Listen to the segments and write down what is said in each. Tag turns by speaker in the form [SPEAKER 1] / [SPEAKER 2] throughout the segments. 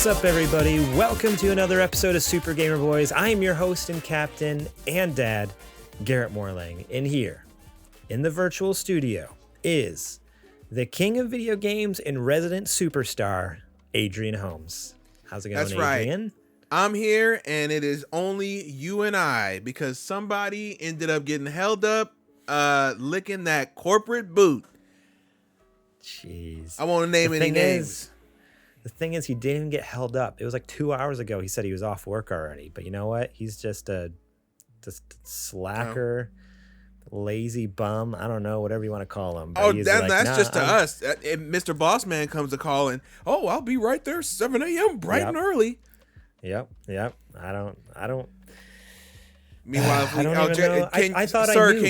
[SPEAKER 1] What's up, everybody? Welcome to another episode of Super Gamer Boys. I am your host and captain and dad, Garrett Morlang. And here, in the virtual studio, is the king of video games and resident superstar, Adrian Holmes. How's it going, Adrian?
[SPEAKER 2] Right. I'm here, and it is only you and I, because somebody ended up getting held up, licking that corporate boot.
[SPEAKER 1] Jeez.
[SPEAKER 2] I won't name any names.
[SPEAKER 1] The thing is, he didn't even get held up. It was like 2 hours ago. He said he was off work already. But you know what? He's just a slacker, lazy bum. I don't know, whatever you want to call him. But
[SPEAKER 2] that's just to us. If Mr. Bossman comes to call and, I'll be right there 7 a.m. bright and early.
[SPEAKER 1] Yep. I don't.
[SPEAKER 2] Meanwhile, if we,
[SPEAKER 1] I don't even know. I thought
[SPEAKER 2] sir,
[SPEAKER 1] I knew.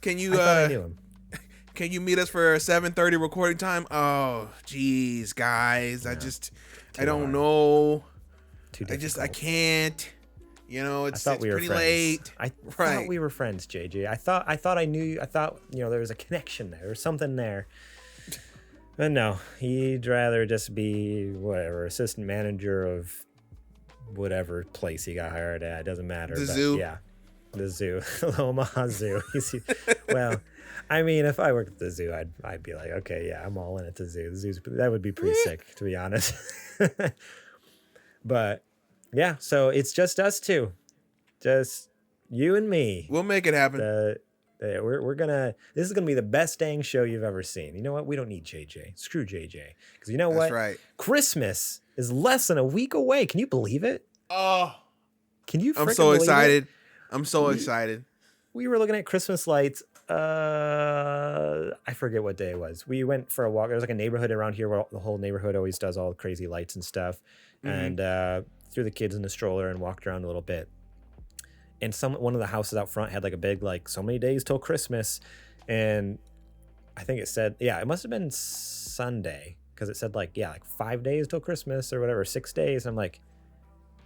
[SPEAKER 2] Can you,
[SPEAKER 1] I thought I knew him.
[SPEAKER 2] Can you meet us for 7:30 recording time? Oh, geez, guys.
[SPEAKER 1] Yeah,
[SPEAKER 2] I don't know.
[SPEAKER 1] Too difficult.
[SPEAKER 2] I can't. You know, it's
[SPEAKER 1] we
[SPEAKER 2] pretty
[SPEAKER 1] friends.
[SPEAKER 2] late.
[SPEAKER 1] I thought we were friends, JJ. I thought I knew you. I thought, there was a connection there or something there. But no, he'd rather just be whatever, assistant manager of whatever place he got hired at. It doesn't matter.
[SPEAKER 2] The zoo.
[SPEAKER 1] Yeah, the zoo. Omaha Zoo. Well, I mean, if I worked at the zoo, I'd be like, okay, yeah, I'm all in at the zoo. That would be pretty sick, to be honest. But yeah, so it's just us two, just you and me.
[SPEAKER 2] We'll make it happen.
[SPEAKER 1] This is gonna be the best dang show you've ever seen. You know what? We don't need JJ. Screw JJ, because you know what?
[SPEAKER 2] That's right.
[SPEAKER 1] Christmas is less than a week away. Can you believe it?
[SPEAKER 2] Oh,
[SPEAKER 1] can you?
[SPEAKER 2] I'm so excited.
[SPEAKER 1] It?
[SPEAKER 2] I'm so excited.
[SPEAKER 1] We were looking at Christmas lights. I forget what day it was. We went for a walk. There was like a neighborhood around here where the whole neighborhood always does all the crazy lights and stuff. Mm-hmm. And threw the kids in the stroller and walked around a little bit. And one of the houses out front had like a big, like, so many days till Christmas. And I think it said, it must have been Sunday, because it said like 5 days till Christmas or whatever, 6 days. And I'm like,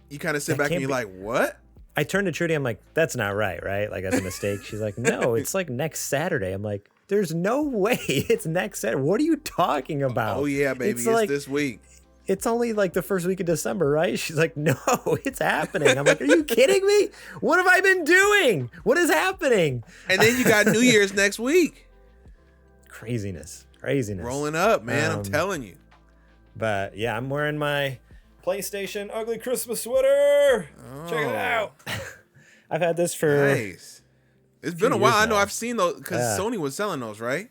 [SPEAKER 2] you kind of sit back and you're like, what?
[SPEAKER 1] I turned to Trudy. I'm like, that's not right? Like, that's a mistake. She's like, no, it's like next Saturday. I'm like, there's no way it's next Saturday. What are you talking about?
[SPEAKER 2] Oh, yeah, baby. It's like, this week.
[SPEAKER 1] It's only like the first week of December, right? She's like, no, it's happening. I'm like, are you kidding me? What have I been doing? What is happening?
[SPEAKER 2] And then you got New Year's next week.
[SPEAKER 1] Craziness.
[SPEAKER 2] Rolling up, man. I'm telling you.
[SPEAKER 1] But yeah, I'm wearing my PlayStation ugly Christmas sweater. Check it out. I've had this for
[SPEAKER 2] nice. It's been a while. I know I've seen those because Sony was selling those, right?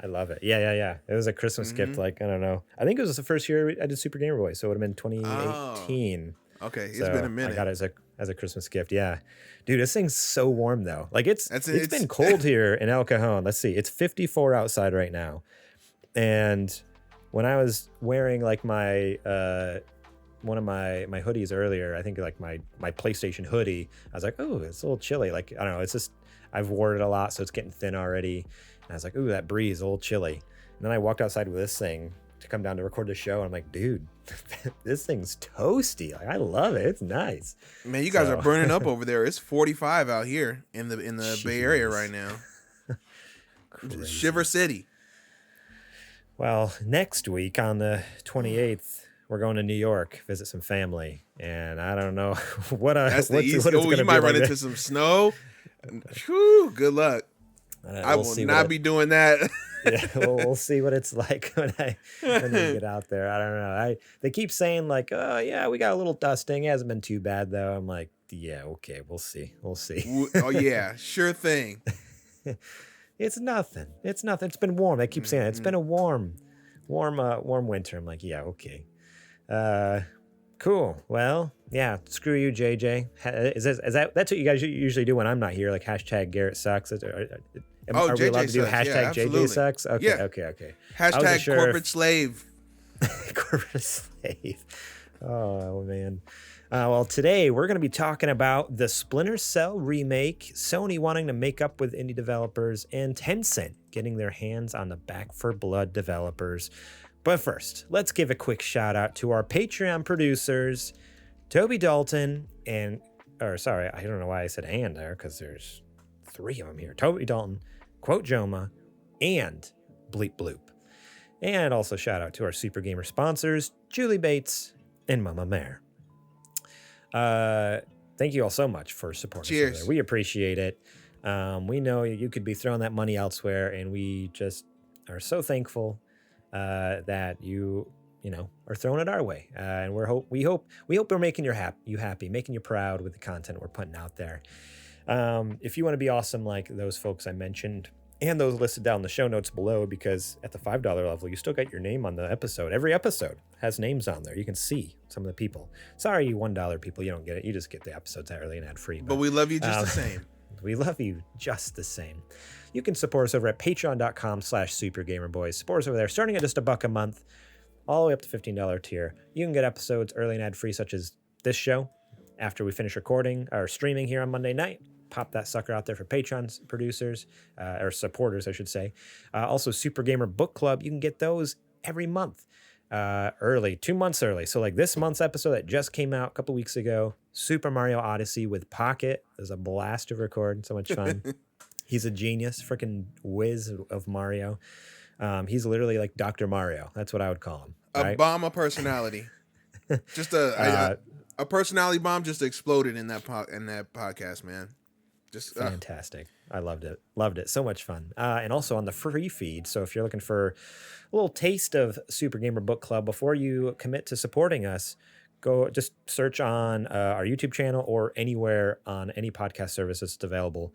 [SPEAKER 1] I love it. Yeah. It was a Christmas gift. Like, I don't know. I think it was the first year I did Super Gamer Boy, so it would have been 2018.
[SPEAKER 2] Okay, it's been a minute.
[SPEAKER 1] I got it as a Christmas gift. Yeah, dude, this thing's so warm though. Like it's been cold here in El Cajon. Let's see, it's 54 outside right now, and when I was wearing like my one of my hoodies earlier, I think like my PlayStation hoodie, I was like, oh, it's a little chilly. Like, I don't know, it's just, I've worn it a lot, so it's getting thin already. And I was like, ooh, that breeze, a little chilly. And then I walked outside with this thing to come down to record the show. And I'm like, dude, this thing's toasty. Like, I love it. It's nice.
[SPEAKER 2] Man, you guys are burning up over there. It's 45 out here in the Bay Area right now. Shiver City.
[SPEAKER 1] Well, next week on the 28th, we're going to New York, visit some family, and I don't know what it's going to be.
[SPEAKER 2] You might run into some snow. Whew, good luck. I will not be doing that.
[SPEAKER 1] Yeah, we'll see what it's like when I get out there. I don't know. They keep saying like, oh yeah, we got a little dusting. It hasn't been too bad though. I'm like, yeah, okay, we'll see.
[SPEAKER 2] Oh yeah, sure thing.
[SPEAKER 1] It's nothing. It's been warm. They keep saying it. It's been a warm winter. I'm like, yeah, okay. Cool. Well, yeah. Screw you, JJ. That's what you guys usually do when I'm not here? Like hashtag Garrett sucks. Are we allowed to do hashtag JJ sucks? Okay.
[SPEAKER 2] Yeah.
[SPEAKER 1] Okay.
[SPEAKER 2] Hashtag corporate slave.
[SPEAKER 1] Corporate slave. Oh man. Well, today we're going to be talking about the Splinter Cell remake, Sony wanting to make up with indie developers, and Tencent getting their hands on the Back 4 Blood developers. But first, let's give a quick shout out to our Patreon producers, Toby Dalton I don't know why I said and there, because there's 3 of them here. Toby Dalton, Quote Joma, and Bleep Bloop. And also shout out to our Super Gamer sponsors, Julie Bates and Mama Mare. Thank you all so much for supporting us.
[SPEAKER 2] Cheers.
[SPEAKER 1] We appreciate it. We know you could be throwing that money elsewhere, and we just are so thankful that you are throwing it our way. And we hope we're making you happy, making you proud with the content we're putting out there. If you want to be awesome like those folks I mentioned, and those listed down in the show notes below, because at the $5 level, you still got your name on the episode. Every episode has names on there. You can see some of the people. Sorry, you $1 people, you don't get it. You just get the episodes early and ad-free.
[SPEAKER 2] But we love you just the same.
[SPEAKER 1] We love you just the same. You can support us over at patreon.com/supergamerboys. Support us over there, starting at just $1 a month, all the way up to $15 tier. You can get episodes early and ad-free, such as this show, after we finish recording or streaming here on Monday night. Pop that sucker out there for Patreon producers, or supporters, I should say. Also, Super Gamer Book Club, you can get those every month, early, 2 months early. So like this month's episode that just came out a couple weeks ago, Super Mario Odyssey with Pocket. It was a blast to record, so much fun. He's a genius, freaking whiz of Mario. He's literally like Dr. Mario. That's what I would call him.
[SPEAKER 2] Right? A bomb of personality. Just a personality bomb just exploded in that podcast, man. Just
[SPEAKER 1] fantastic. I loved it. So much fun. And also on the free feed. So if you're looking for a little taste of Super Gamer Book Club before you commit to supporting us, go just search on our YouTube channel or anywhere on any podcast service that's available.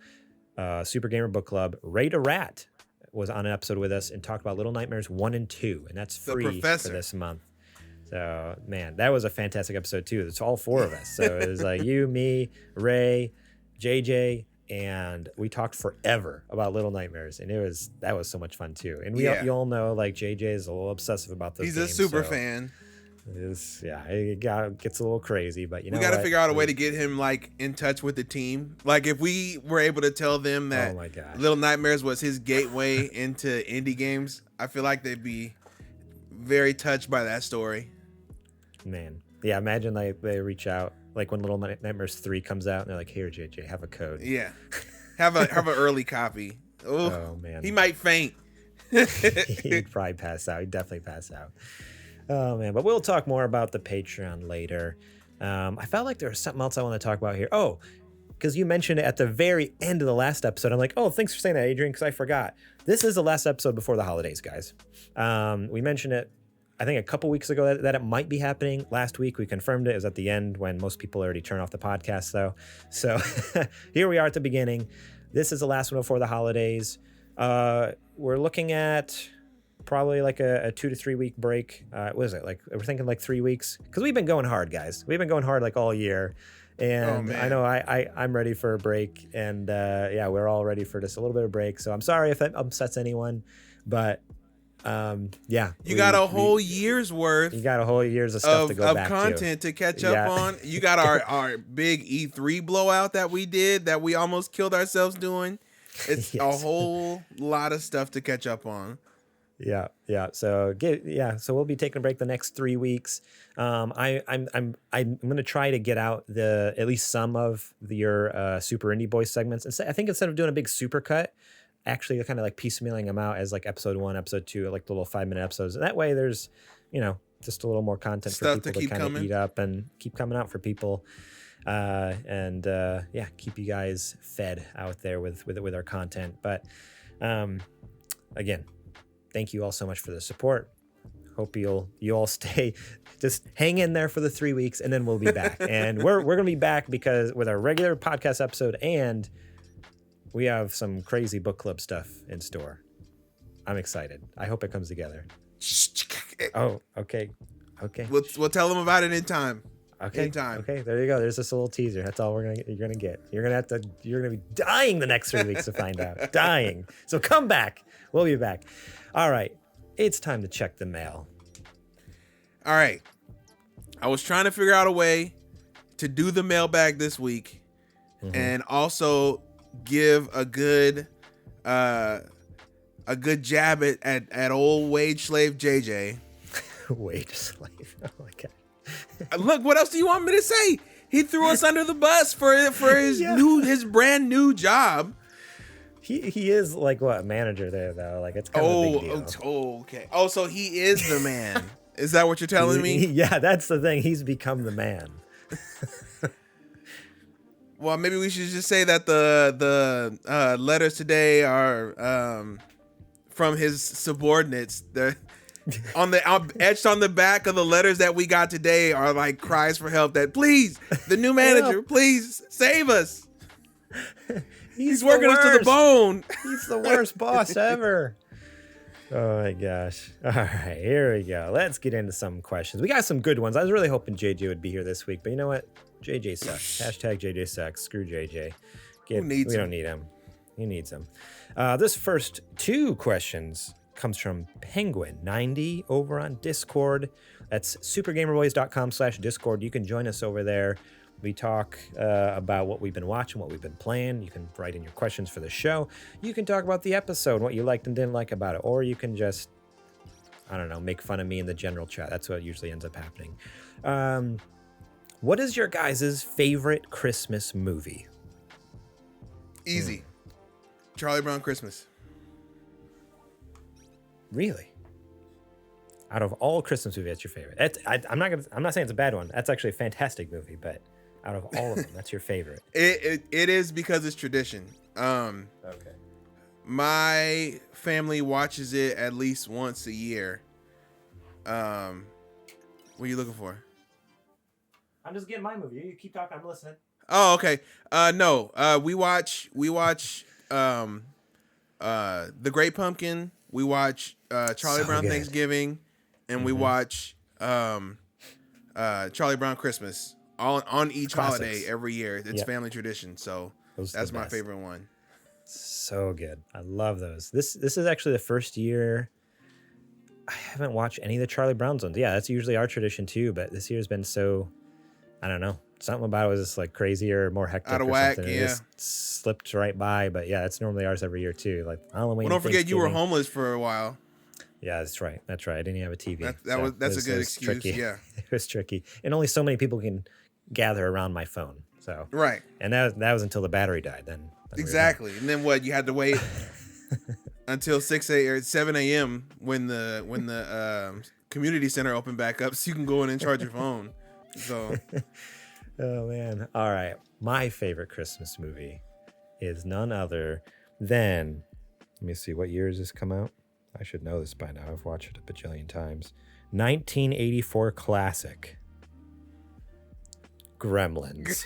[SPEAKER 1] Super Gamer Book Club. Ray to Rat was on an episode with us and talked about Little Nightmares 1 and 2, and that's free for this month. So man, that was a fantastic episode too. It's all 4 of us. So it was like you, me, Ray, JJ, and we talked forever about Little Nightmares, and that was so much fun too. And you all know like JJ is a little obsessive about those games.
[SPEAKER 2] He's a super fan.
[SPEAKER 1] It gets a little crazy, but we
[SPEAKER 2] got to figure out a way to get him like in touch with the team. Like if we were able to tell them that Little Nightmares was his gateway into indie games, I feel like they'd be very touched by that story. Man, yeah, imagine like they reach out like when Little Nightmares 3 comes out and they're like, "Here, JJ, have a code." Yeah, have an early copy. Oh man, he might faint.
[SPEAKER 1] He'd probably pass out. He'd definitely pass out. Oh man, but we'll talk more about the Patreon later. I felt like there was something else I want to talk about here. Oh, because you mentioned it at the very end of the last episode. I'm like, oh, thanks for saying that, Adrian, because I forgot. This is the last episode before the holidays, guys. We mentioned it, I think, a couple weeks ago that it might be happening. Last week, we confirmed it. It was at the end when most people already turn off the podcast, though. So here we are at the beginning. This is the last one before the holidays. We're looking at probably like a 2 to 3 week break. What is it? Like we're thinking like 3 weeks, because we've been going hard, guys. We've been going hard like all year. And I know I'm ready for a break, and we're all ready for just a little bit of break. So I'm sorry if that upsets anyone, but you
[SPEAKER 2] got a whole year's worth.
[SPEAKER 1] You got a whole year's of stuff to go back to.
[SPEAKER 2] Of content to catch up on. You got our big E3 blowout that we did that we almost killed ourselves doing. It's a whole lot of stuff to catch up on.
[SPEAKER 1] Yeah. So we'll be taking a break the next 3 weeks. I'm gonna try to get out at least some of your Super Indie Boy segments. I think instead of doing a big super cut, actually kind of like piecemealing them out as like episode 1, episode 2, like the little 5-minute episodes. And that way there's, just a little more content for people to kind of eat up and keep coming out for people. Keep you guys fed out there with our content. But again, thank you all so much for the support. Hope you all stay, just hang in there for the 3 weeks, and then we'll be back. And we're gonna be back because with our regular podcast episode, and we have some crazy book club stuff in store. I'm excited. I hope it comes together. Oh, okay.
[SPEAKER 2] We'll tell them about it in time.
[SPEAKER 1] Okay.
[SPEAKER 2] In time.
[SPEAKER 1] Okay. There you go. There's this little teaser. That's all you're gonna get. You're gonna be dying the next 3 weeks to find out. Dying. So come back. We'll be back. All right. It's time to check the mail.
[SPEAKER 2] All right. I was trying to figure out a way to do the mailbag this week, and also give a good jab at old wage slave JJ.
[SPEAKER 1] Wage slave. Oh my god.
[SPEAKER 2] Look, what else do you want me to say? He threw us under the bus for his brand new job.
[SPEAKER 1] He is like what, manager there though? Like it's kind of a big deal.
[SPEAKER 2] Okay. Oh, so he is the man. Is that what you're telling me?
[SPEAKER 1] Yeah, that's the thing. He's become the man.
[SPEAKER 2] Well, maybe we should just say that the letters today are from his subordinates. They're etched on the back of the letters that we got today are like cries for help. That please, the new manager, please save us. He's working us to the bone.
[SPEAKER 1] He's the worst boss ever. Oh my gosh. All right, here we go. Let's get into some questions. We got some good ones. I was really hoping JJ would be here this week, but you know what? JJ sucks. Hashtag JJ sucks. Screw JJ. We don't need him. He needs him. This first 2 questions comes from Penguin90 over on Discord. That's supergamerboys.com/Discord. You can join us over there. We talk about what we've been watching, what we've been playing. You can write in your questions for the show. You can talk about the episode, what you liked and didn't like about it. Or you can just, I don't know, make fun of me in the general chat. That's what usually ends up happening. What is your guys' favorite Christmas movie?
[SPEAKER 2] Easy. Charlie Brown Christmas.
[SPEAKER 1] Really? Out of all Christmas movies, that's your favorite. I'm not saying it's a bad one. That's actually a fantastic movie, but out of all of them, that's your favorite.
[SPEAKER 2] It is because it's tradition.
[SPEAKER 1] Okay.
[SPEAKER 2] My family watches it at least once a year. What are you looking for?
[SPEAKER 1] I'm just getting my movie. You keep talking. I'm listening.
[SPEAKER 2] Oh, okay. No. We watch The Great Pumpkin. We watch Charlie Brown good. Thanksgiving, and we watch Charlie Brown Christmas on each holiday every year. It's family tradition, so that's my favorite one.
[SPEAKER 1] So good. I love those. This is actually the first year I haven't watched any of the Charlie Brown ones. Yeah, that's usually our tradition too, but this year's been so, I don't know. Something about it was just like crazier, more hectic.
[SPEAKER 2] Out of whack,
[SPEAKER 1] something. It just slipped right by. But yeah, it's normally ours every year too. Like Halloween.
[SPEAKER 2] Well, don't forget you were homeless for a while.
[SPEAKER 1] Yeah, that's right. That's right. I didn't have a TV.
[SPEAKER 2] That's a good excuse.
[SPEAKER 1] Tricky.
[SPEAKER 2] Yeah,
[SPEAKER 1] it was tricky, and only so many people can gather around my phone. So
[SPEAKER 2] right,
[SPEAKER 1] and that was until the battery died. Then
[SPEAKER 2] exactly, and then what? You had to wait until 6 a.m. or 7 a.m. when the community center opened back up, so you can go in and charge your phone. So.
[SPEAKER 1] Oh, man. All right. My favorite Christmas movie is none other than, let me see, what year has this come out? I should know this by now. I've watched it a bajillion times. 1984 classic, Gremlins.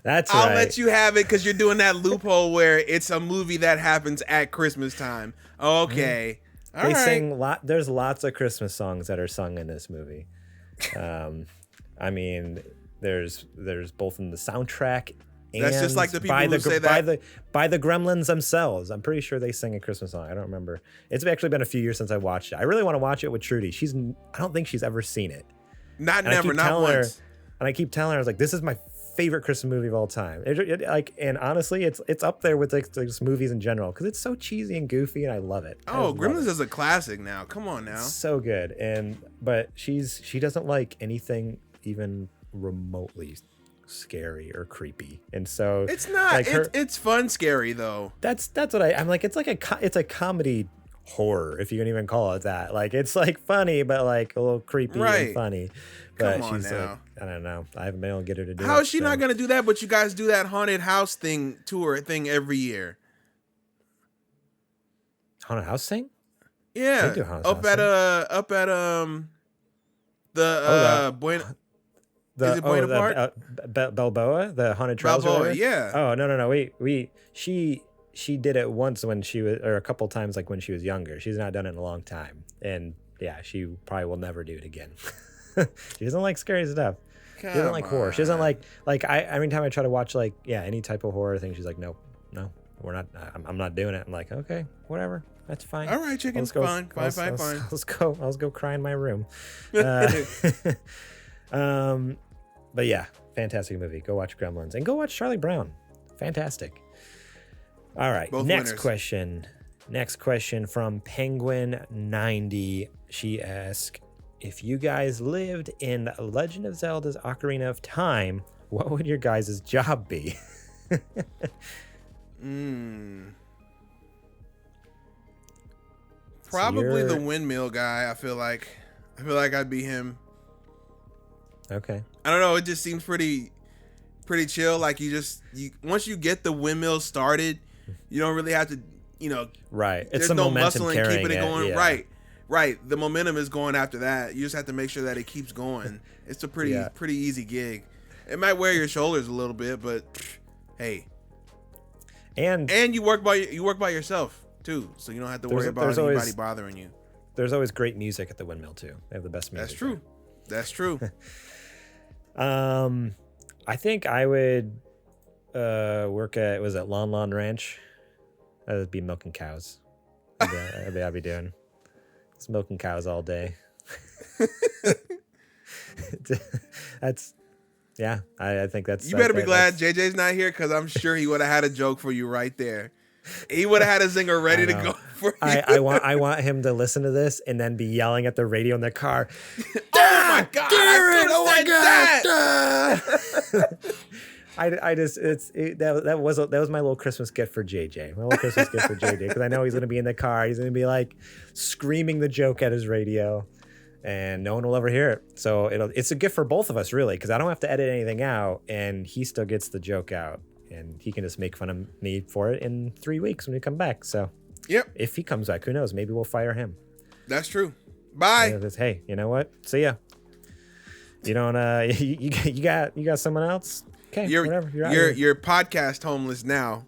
[SPEAKER 1] That's right.
[SPEAKER 2] I'll let you have it because you're doing that loophole where it's a movie that happens at Christmas time. Okay.
[SPEAKER 1] All right. Sing there's lots of Christmas songs that are sung in this movie. I mean, there's both in the soundtrack and
[SPEAKER 2] that's just like the people who say that
[SPEAKER 1] by the Gremlins themselves. I'm pretty sure they sing a Christmas song. I don't remember. It's actually been a few years since I watched it. I really want to watch it with Trudy. I don't think she's ever seen it.
[SPEAKER 2] Not once.
[SPEAKER 1] And I keep telling her, I was like, this is my favorite Christmas movie of all time. And honestly, it's up there with like just movies in general because it's so cheesy and goofy, and I love it.
[SPEAKER 2] Gremlins is a classic now. Come on now.
[SPEAKER 1] It's so good. But she doesn't like anything even remotely scary or creepy, and so
[SPEAKER 2] it's not. Like it's fun scary though.
[SPEAKER 1] That's what I'm like. It's like it's a comedy horror, if you can even call it that. Like it's like funny, but like a little creepy and funny. But
[SPEAKER 2] come on
[SPEAKER 1] she's
[SPEAKER 2] now.
[SPEAKER 1] Like, I don't know. I haven't been able to get her to do it.
[SPEAKER 2] How is she not gonna do that? But you guys do that haunted house tour thing every year.
[SPEAKER 1] Haunted house thing?
[SPEAKER 2] Yeah.
[SPEAKER 1] They do haunted
[SPEAKER 2] up
[SPEAKER 1] house
[SPEAKER 2] at is it Buena Park?
[SPEAKER 1] Balboa, the haunted trails.
[SPEAKER 2] Balboa, yeah.
[SPEAKER 1] Oh no. She did it once when she was, or a couple times like when she was younger. She's not done it in a long time, and yeah, she probably will never do it again. She doesn't like scary stuff. She doesn't like horror. She doesn't like every time I try to watch like any type of horror thing, she's like, no, we're not. I'm not doing it. I'm like, okay, whatever. That's fine.
[SPEAKER 2] All right, chicken. Fine.
[SPEAKER 1] Let's go cry in my room. But yeah, fantastic movie. Go watch Gremlins and go watch Charlie Brown. Fantastic. All right,
[SPEAKER 2] both
[SPEAKER 1] next
[SPEAKER 2] winners.
[SPEAKER 1] question. Next question from Penguin90. She asked, if you guys lived in Legend of Zelda's Ocarina of Time, what would your guys' job be?
[SPEAKER 2] Probably the windmill guy. I feel like I'd be him.
[SPEAKER 1] Okay.
[SPEAKER 2] I don't know. It just seems pretty chill. Like once you get the windmill started, you don't really have to,
[SPEAKER 1] Right.
[SPEAKER 2] There's no muscle in keeping it going. Yeah. Right. The momentum is going after that. You just have to make sure that it keeps going. It's a pretty easy gig. It might wear your shoulders a little bit, but hey. And you work by yourself too, so you don't have to worry about anybody bothering you.
[SPEAKER 1] There's always great music at the windmill too. They have the best music.
[SPEAKER 2] That's true.
[SPEAKER 1] I think I would work at, was it Lon Lon Ranch? That would be milking cows. I'd be doing. It's milking cows all day. I think that's.
[SPEAKER 2] You better be glad JJ's not here, because I'm sure he would have had a joke for you right there. He would have had a zinger ready to go for you.
[SPEAKER 1] I want him to listen to this and then be yelling at the radio in the car.
[SPEAKER 2] Oh my God!
[SPEAKER 1] Darren, oh my God! That was my little Christmas gift for JJ. My little Christmas gift for JJ, because I know he's gonna be in the car. He's gonna be like screaming the joke at his radio, and no one will ever hear it. So it's a gift for both of us, really, because I don't have to edit anything out, and he still gets the joke out, and he can just make fun of me for it in 3 weeks when we come back. So,
[SPEAKER 2] yep.
[SPEAKER 1] If he comes back, who knows? Maybe we'll fire him.
[SPEAKER 2] That's true. Bye.
[SPEAKER 1] Hey, you know what? See ya. You don't. You got someone else. Okay, whatever.
[SPEAKER 2] You're podcast homeless now.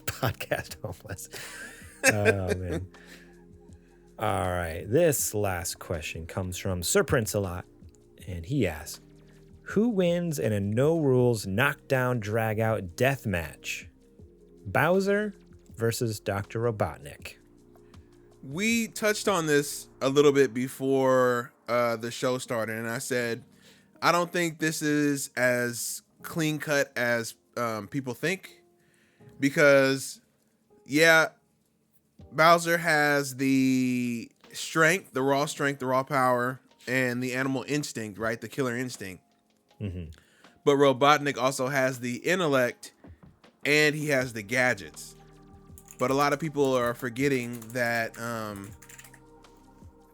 [SPEAKER 1] Podcast homeless. Oh man. All right. This last question comes from Sir Prince a lot, and he asks, "Who wins in a no rules knockdown drag out death match? Bowser versus Dr. Robotnik."
[SPEAKER 2] We touched on this a little bit before the show started, and I said, I don't think this is as clean cut as people think, because Bowser has the strength, the raw power, and the animal instinct, right? The killer instinct.
[SPEAKER 1] Mm-hmm.
[SPEAKER 2] But Robotnik also has the intellect, and he has the gadgets. But a lot of people are forgetting that,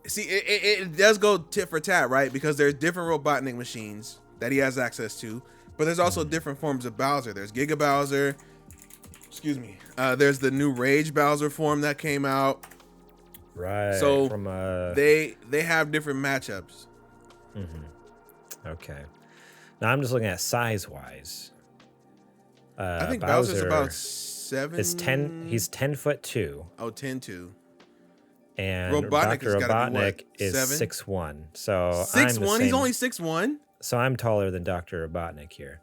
[SPEAKER 2] it does go tit for tat, right? Because there's different Robotnik machines that he has access to, but there's also different forms of Bowser. There's Giga Bowser. Excuse me. There's the new Rage Bowser form that came out.
[SPEAKER 1] Right.
[SPEAKER 2] So they have different matchups.
[SPEAKER 1] Mm-hmm. Okay. Now I'm just looking at size-wise.
[SPEAKER 2] I think Bowser's about 7.
[SPEAKER 1] He's 10'2".
[SPEAKER 2] Oh, 10'2".
[SPEAKER 1] And Dr. Robotnik is 6'1". So
[SPEAKER 2] 6'1"? He's only 6'1"?
[SPEAKER 1] So I'm taller than Dr. Robotnik here.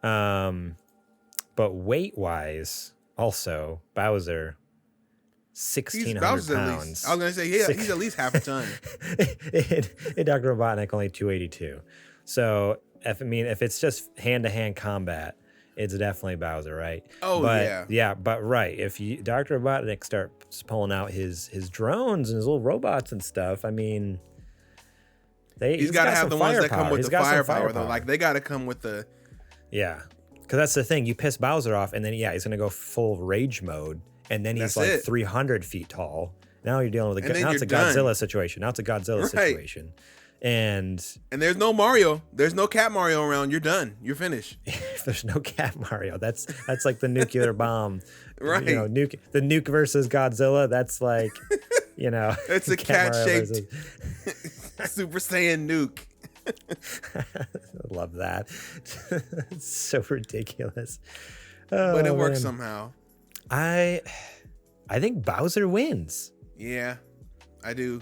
[SPEAKER 1] But weight-wise, also, Bowser, 1,600 pounds.
[SPEAKER 2] I was going to say, he's at least half a ton.
[SPEAKER 1] and Dr. Robotnik only 282. So, if it's just hand-to-hand combat, it's definitely Bowser, right?
[SPEAKER 2] Oh,
[SPEAKER 1] but, yeah. But right, if Dr. Robotnik starts pulling out his drones and his little robots and stuff, I mean,
[SPEAKER 2] he's got to have the ones that come with the firepower, though. Like, they got to come with the...
[SPEAKER 1] Yeah, because that's the thing. You piss Bowser off, and then, he's going to go full rage mode, and then he's 300 feet tall. Now you're dealing with now it's a Godzilla situation. Situation. And
[SPEAKER 2] there's no Mario. There's no Cat Mario around. You're done. You're finished.
[SPEAKER 1] If there's no Cat Mario, that's like the nuclear bomb.
[SPEAKER 2] Right.
[SPEAKER 1] The nuke versus Godzilla. That's like,
[SPEAKER 2] it's a cat-shaped Super Saiyan nuke.
[SPEAKER 1] I love that. It's so ridiculous.
[SPEAKER 2] But it works somehow.
[SPEAKER 1] I think Bowser wins.
[SPEAKER 2] Yeah, I do.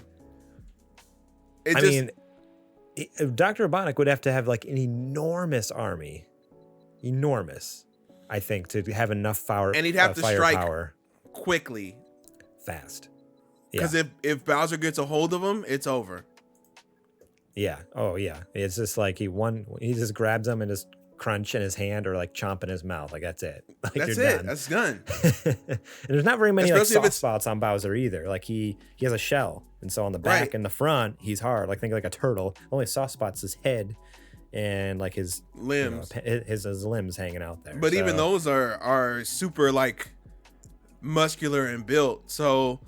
[SPEAKER 1] Dr. Robotnik would have to have like an enormous army. I think, to have enough power.
[SPEAKER 2] And he'd have to strike
[SPEAKER 1] power
[SPEAKER 2] quickly.
[SPEAKER 1] Fast.
[SPEAKER 2] Because if Bowser gets a hold of him, it's over.
[SPEAKER 1] Yeah. Oh, yeah. It's just like he just grabs him and just crunch in his hand or like chomp in his mouth. Like, that's it. Like,
[SPEAKER 2] that's it. Done. That's done.
[SPEAKER 1] And there's not very many soft spots on Bowser either. Like he has a shell. And so on the back and the front, he's hard. Like, think like a turtle. Only soft spot's his head and like his
[SPEAKER 2] limbs.
[SPEAKER 1] His limbs hanging out there.
[SPEAKER 2] But even those are super like muscular and built. So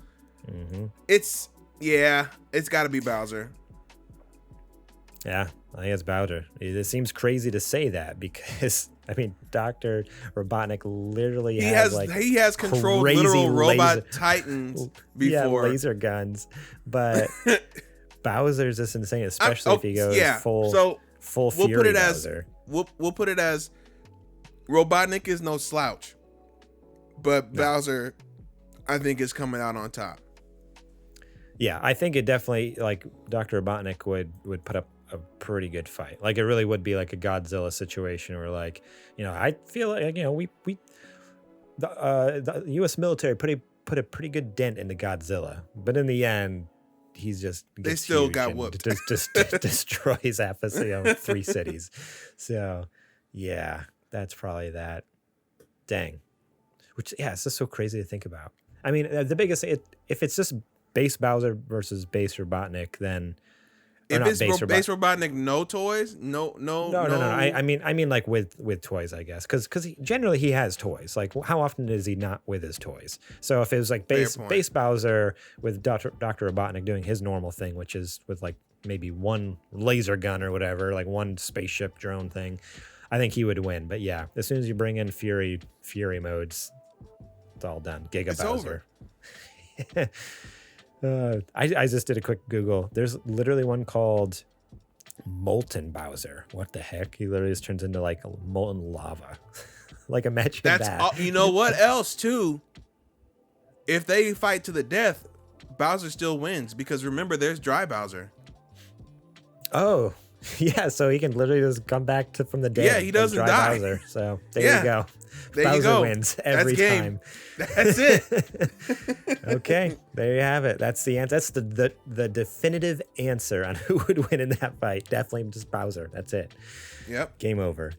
[SPEAKER 2] It's got to be Bowser.
[SPEAKER 1] Yeah, I think it's Bowser. It seems crazy to say that because I mean, Dr. Robotnik literally
[SPEAKER 2] he has controlled literal robot titans before.
[SPEAKER 1] Yeah, laser guns, but Bowser's just insane, especially if he goes full Fury Bowser.
[SPEAKER 2] We'll put it as Robotnik is no slouch, but Bowser, I think, is coming out on top.
[SPEAKER 1] Yeah, I think it definitely, like, Dr. Robotnik would put up a pretty good fight. Like, it really would be like a Godzilla situation where, like, you know, I feel like, you know, the U.S. military put a pretty good dent into Godzilla, but in the end, he's just
[SPEAKER 2] they still got whooped.
[SPEAKER 1] Just destroys half of 3 cities. So, yeah, that's probably that. Dang. Which, yeah, it's just so crazy to think about. I mean, the biggest, if it's just base Bowser versus base Robotnik, then
[SPEAKER 2] if it's base Robotnik, no toys, no.
[SPEAKER 1] I mean like with toys, I guess, because generally he has toys. Like, how often is he not with his toys? So if it was like base Bowser with Dr. Robotnik doing his normal thing, which is with like maybe one laser gun or whatever, like one spaceship drone thing, I think he would win. But yeah, as soon as you bring in Fury modes, it's all done. Giga Bowser. I just did a quick Google. There's literally one called Molten Bowser. What the heck? He literally just turns into like molten lava. Like, imagine that.
[SPEAKER 2] You know what else too? If they fight to the death, Bowser still wins because remember, there's Dry Bowser.
[SPEAKER 1] Oh, yeah. So he can literally just come back from the dead.
[SPEAKER 2] Yeah, he doesn't die.
[SPEAKER 1] Bowser. So there you go.
[SPEAKER 2] There
[SPEAKER 1] Bowser
[SPEAKER 2] you go.
[SPEAKER 1] Wins every time.
[SPEAKER 2] That's it.
[SPEAKER 1] Okay, there you have it. That's the answer. That's the definitive answer on who would win in that fight. Definitely just Bowser. That's it.
[SPEAKER 2] Yep.
[SPEAKER 1] Game over.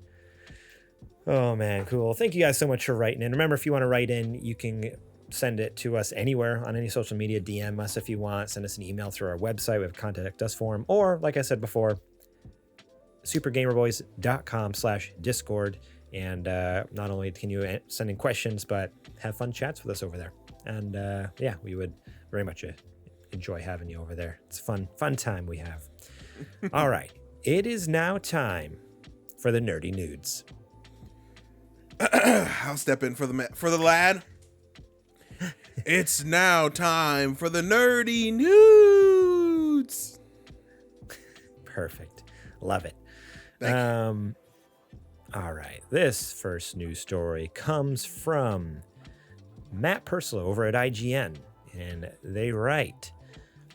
[SPEAKER 1] Oh man, cool. Thank you guys so much for writing in. Remember, if you want to write in, you can send it to us anywhere on any social media. DM us if you want. Send us an email through our website. We have a contact us form, or like I said before, supergamerboys.com/discord. And not only can you send in questions, but have fun chats with us over there. And yeah, we would very much enjoy having you over there. It's a fun time we have. All right. It is now time for the nerdy nudes.
[SPEAKER 2] I'll step in for the lad. It's now time for the nerdy nudes.
[SPEAKER 1] Perfect. Love it.
[SPEAKER 2] Thank you.
[SPEAKER 1] All right, this first news story comes from Matt Purslow over at IGN, and they write,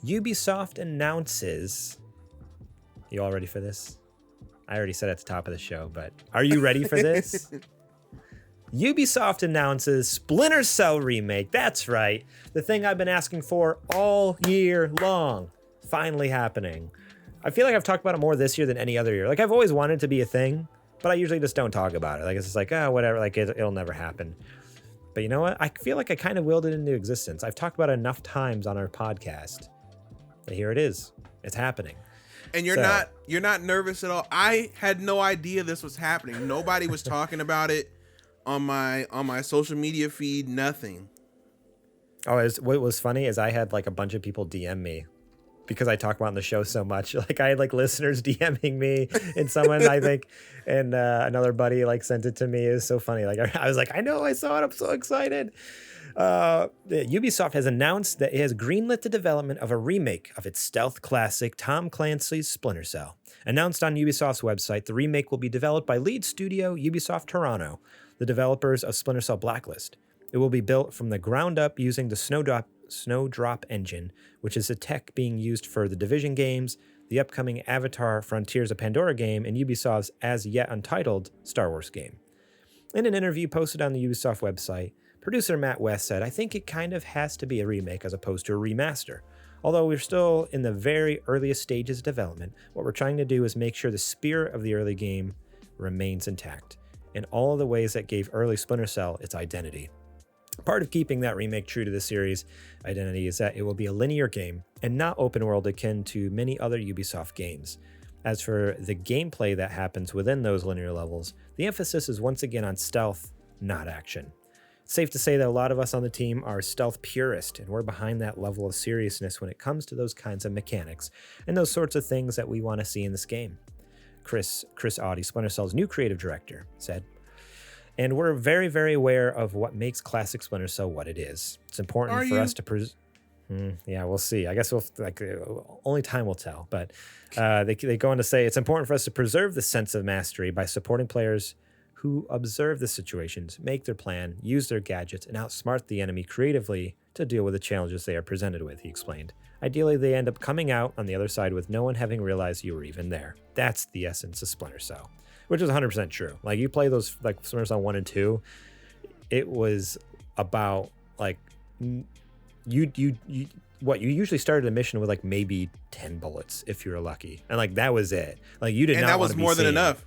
[SPEAKER 1] Ubisoft announces... You all ready for this? I already said at the top of the show, but are you ready for this? Ubisoft announces Splinter Cell Remake. That's right, the thing I've been asking for all year long. Finally happening. I feel like I've talked about it more this year than any other year. Like, I've always wanted it to be a thing, but I usually just don't talk about it. Like, it's just like, oh, whatever, like it'll never happen. But you know what? I feel like I kind of willed it into existence. I've talked about it enough times on our podcast. But here it is. It's happening.
[SPEAKER 2] And you're not nervous at all. I had no idea this was happening. Nobody was talking about it on my social media feed, nothing.
[SPEAKER 1] Oh, what was funny is I had like a bunch of people DM me because I talk about it on the show so much. Like, I had like listeners DMing me, and someone I think, and another buddy like sent it to me. It was so funny. Like, I was like, I know, I saw it. I'm so excited. Ubisoft has announced that it has greenlit the development of a remake of its stealth classic Tom Clancy's Splinter Cell. Announced on Ubisoft's website, the remake will be developed by lead studio Ubisoft Toronto, the developers of Splinter Cell Blacklist. It will be built from the ground up using the Snowdrop engine, which is the tech being used for the Division games, the upcoming Avatar Frontiers of Pandora game, and Ubisoft's as yet untitled Star Wars game. In an interview posted on the Ubisoft website, producer Matt West said, I think it kind of has to be a remake as opposed to a remaster. Although we're still in the very earliest stages of development, what we're trying to do is make sure the spirit of the early game remains intact, in all of the ways that gave early Splinter Cell its identity. Part of keeping that remake true to the series' identity is that it will be a linear game and not open world akin to many other Ubisoft games. As for the gameplay that happens within those linear levels, the emphasis is once again on stealth, not action. safe to say that a lot of us on the team are stealth purists, and we're behind that level of seriousness when it comes to those kinds of mechanics and those sorts of things that we want to see in this game. Chris Audi, Splinter Cell's new creative director, said, and we're very, very aware of what makes classic Splinter Cell what it is. It's important for us to yeah, we'll see. I guess only time will tell. But they go on to say it's important for us to preserve the sense of mastery by supporting players who observe the situations, make their plan, use their gadgets, and outsmart the enemy creatively to deal with the challenges they are presented with, he explained. Ideally, they end up coming out on the other side with no one having realized you were even there. That's the essence of Splinter Cell, which is 100% true. Like, you play those, like, Splinter Cell 1 and 2, it was about, like, you usually started a mission with, like, maybe 10 bullets if you were lucky. And, like, that was it. Like, you did not want to be seen. And that was more than enough.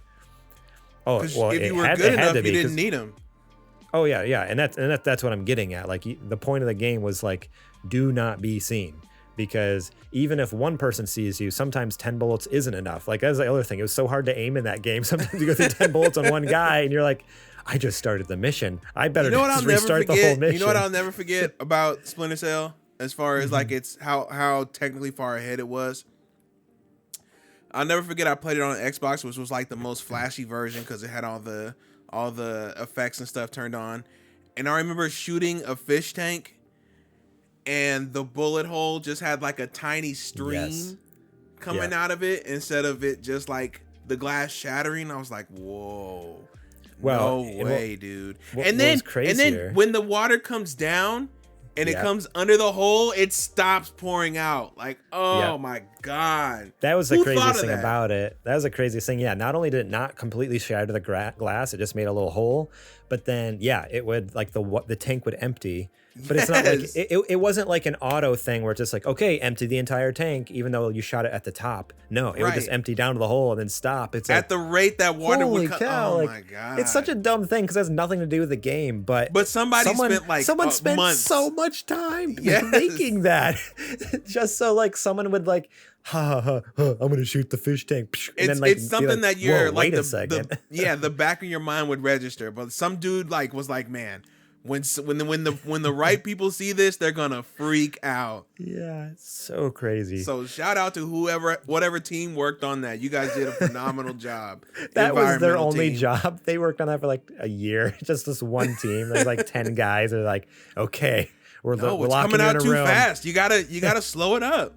[SPEAKER 1] Oh, well,
[SPEAKER 2] if you were good enough, you didn't need them.
[SPEAKER 1] Oh, yeah, yeah. And that's what I'm getting at. Like, the point of the game was, like, do not be seen. Because even if one person sees you, sometimes 10 bullets isn't enough. Like, that's the other thing. It was so hard to aim in that game. Sometimes you go through 10 bullets on one guy, and you're like, I just started the mission. I better just restart the whole mission.
[SPEAKER 2] You know what I'll never forget about Splinter Cell? As far as, like, it's how technically far ahead it was. I'll never forget I played it on Xbox, which was, like, the most flashy version because it had all the effects and stuff turned on. And I remember shooting a fish tank, and the bullet hole just had, like, a tiny stream coming out of it instead of it just, like, the glass shattering. I was like, whoa, no way, dude. And then when the water comes down and it comes under the hole, it stops pouring out. Like, oh my God.
[SPEAKER 1] That was the craziest thing about it. That was the craziest thing. Yeah, not only did it not completely shatter the glass, it just made a little hole. But then, yeah, it would, like, the tank would empty. But it's not like, it wasn't like an auto thing where it's just like, okay, empty the entire tank, even though you shot it at the top. No, it would just empty down to the hole and then stop. It's
[SPEAKER 2] at the rate that water would come. Oh, my God.
[SPEAKER 1] It's such a dumb thing because it has nothing to do with the game. But someone spent so much time making that just so, like, someone would, like, I'm gonna shoot the fish tank. And
[SPEAKER 2] then, like, it's something that you're like, the back of your mind would register. But some dude, like, was like, man, when the right people see this, they're gonna freak out.
[SPEAKER 1] Yeah, it's so crazy.
[SPEAKER 2] So shout out to whatever team worked on that. You guys did a phenomenal job.
[SPEAKER 1] That was their only job. They worked on that for like a year. Just this one team. There's like 10 guys. They're like, okay, we're locking
[SPEAKER 2] coming out
[SPEAKER 1] too
[SPEAKER 2] fast. You gotta slow it up.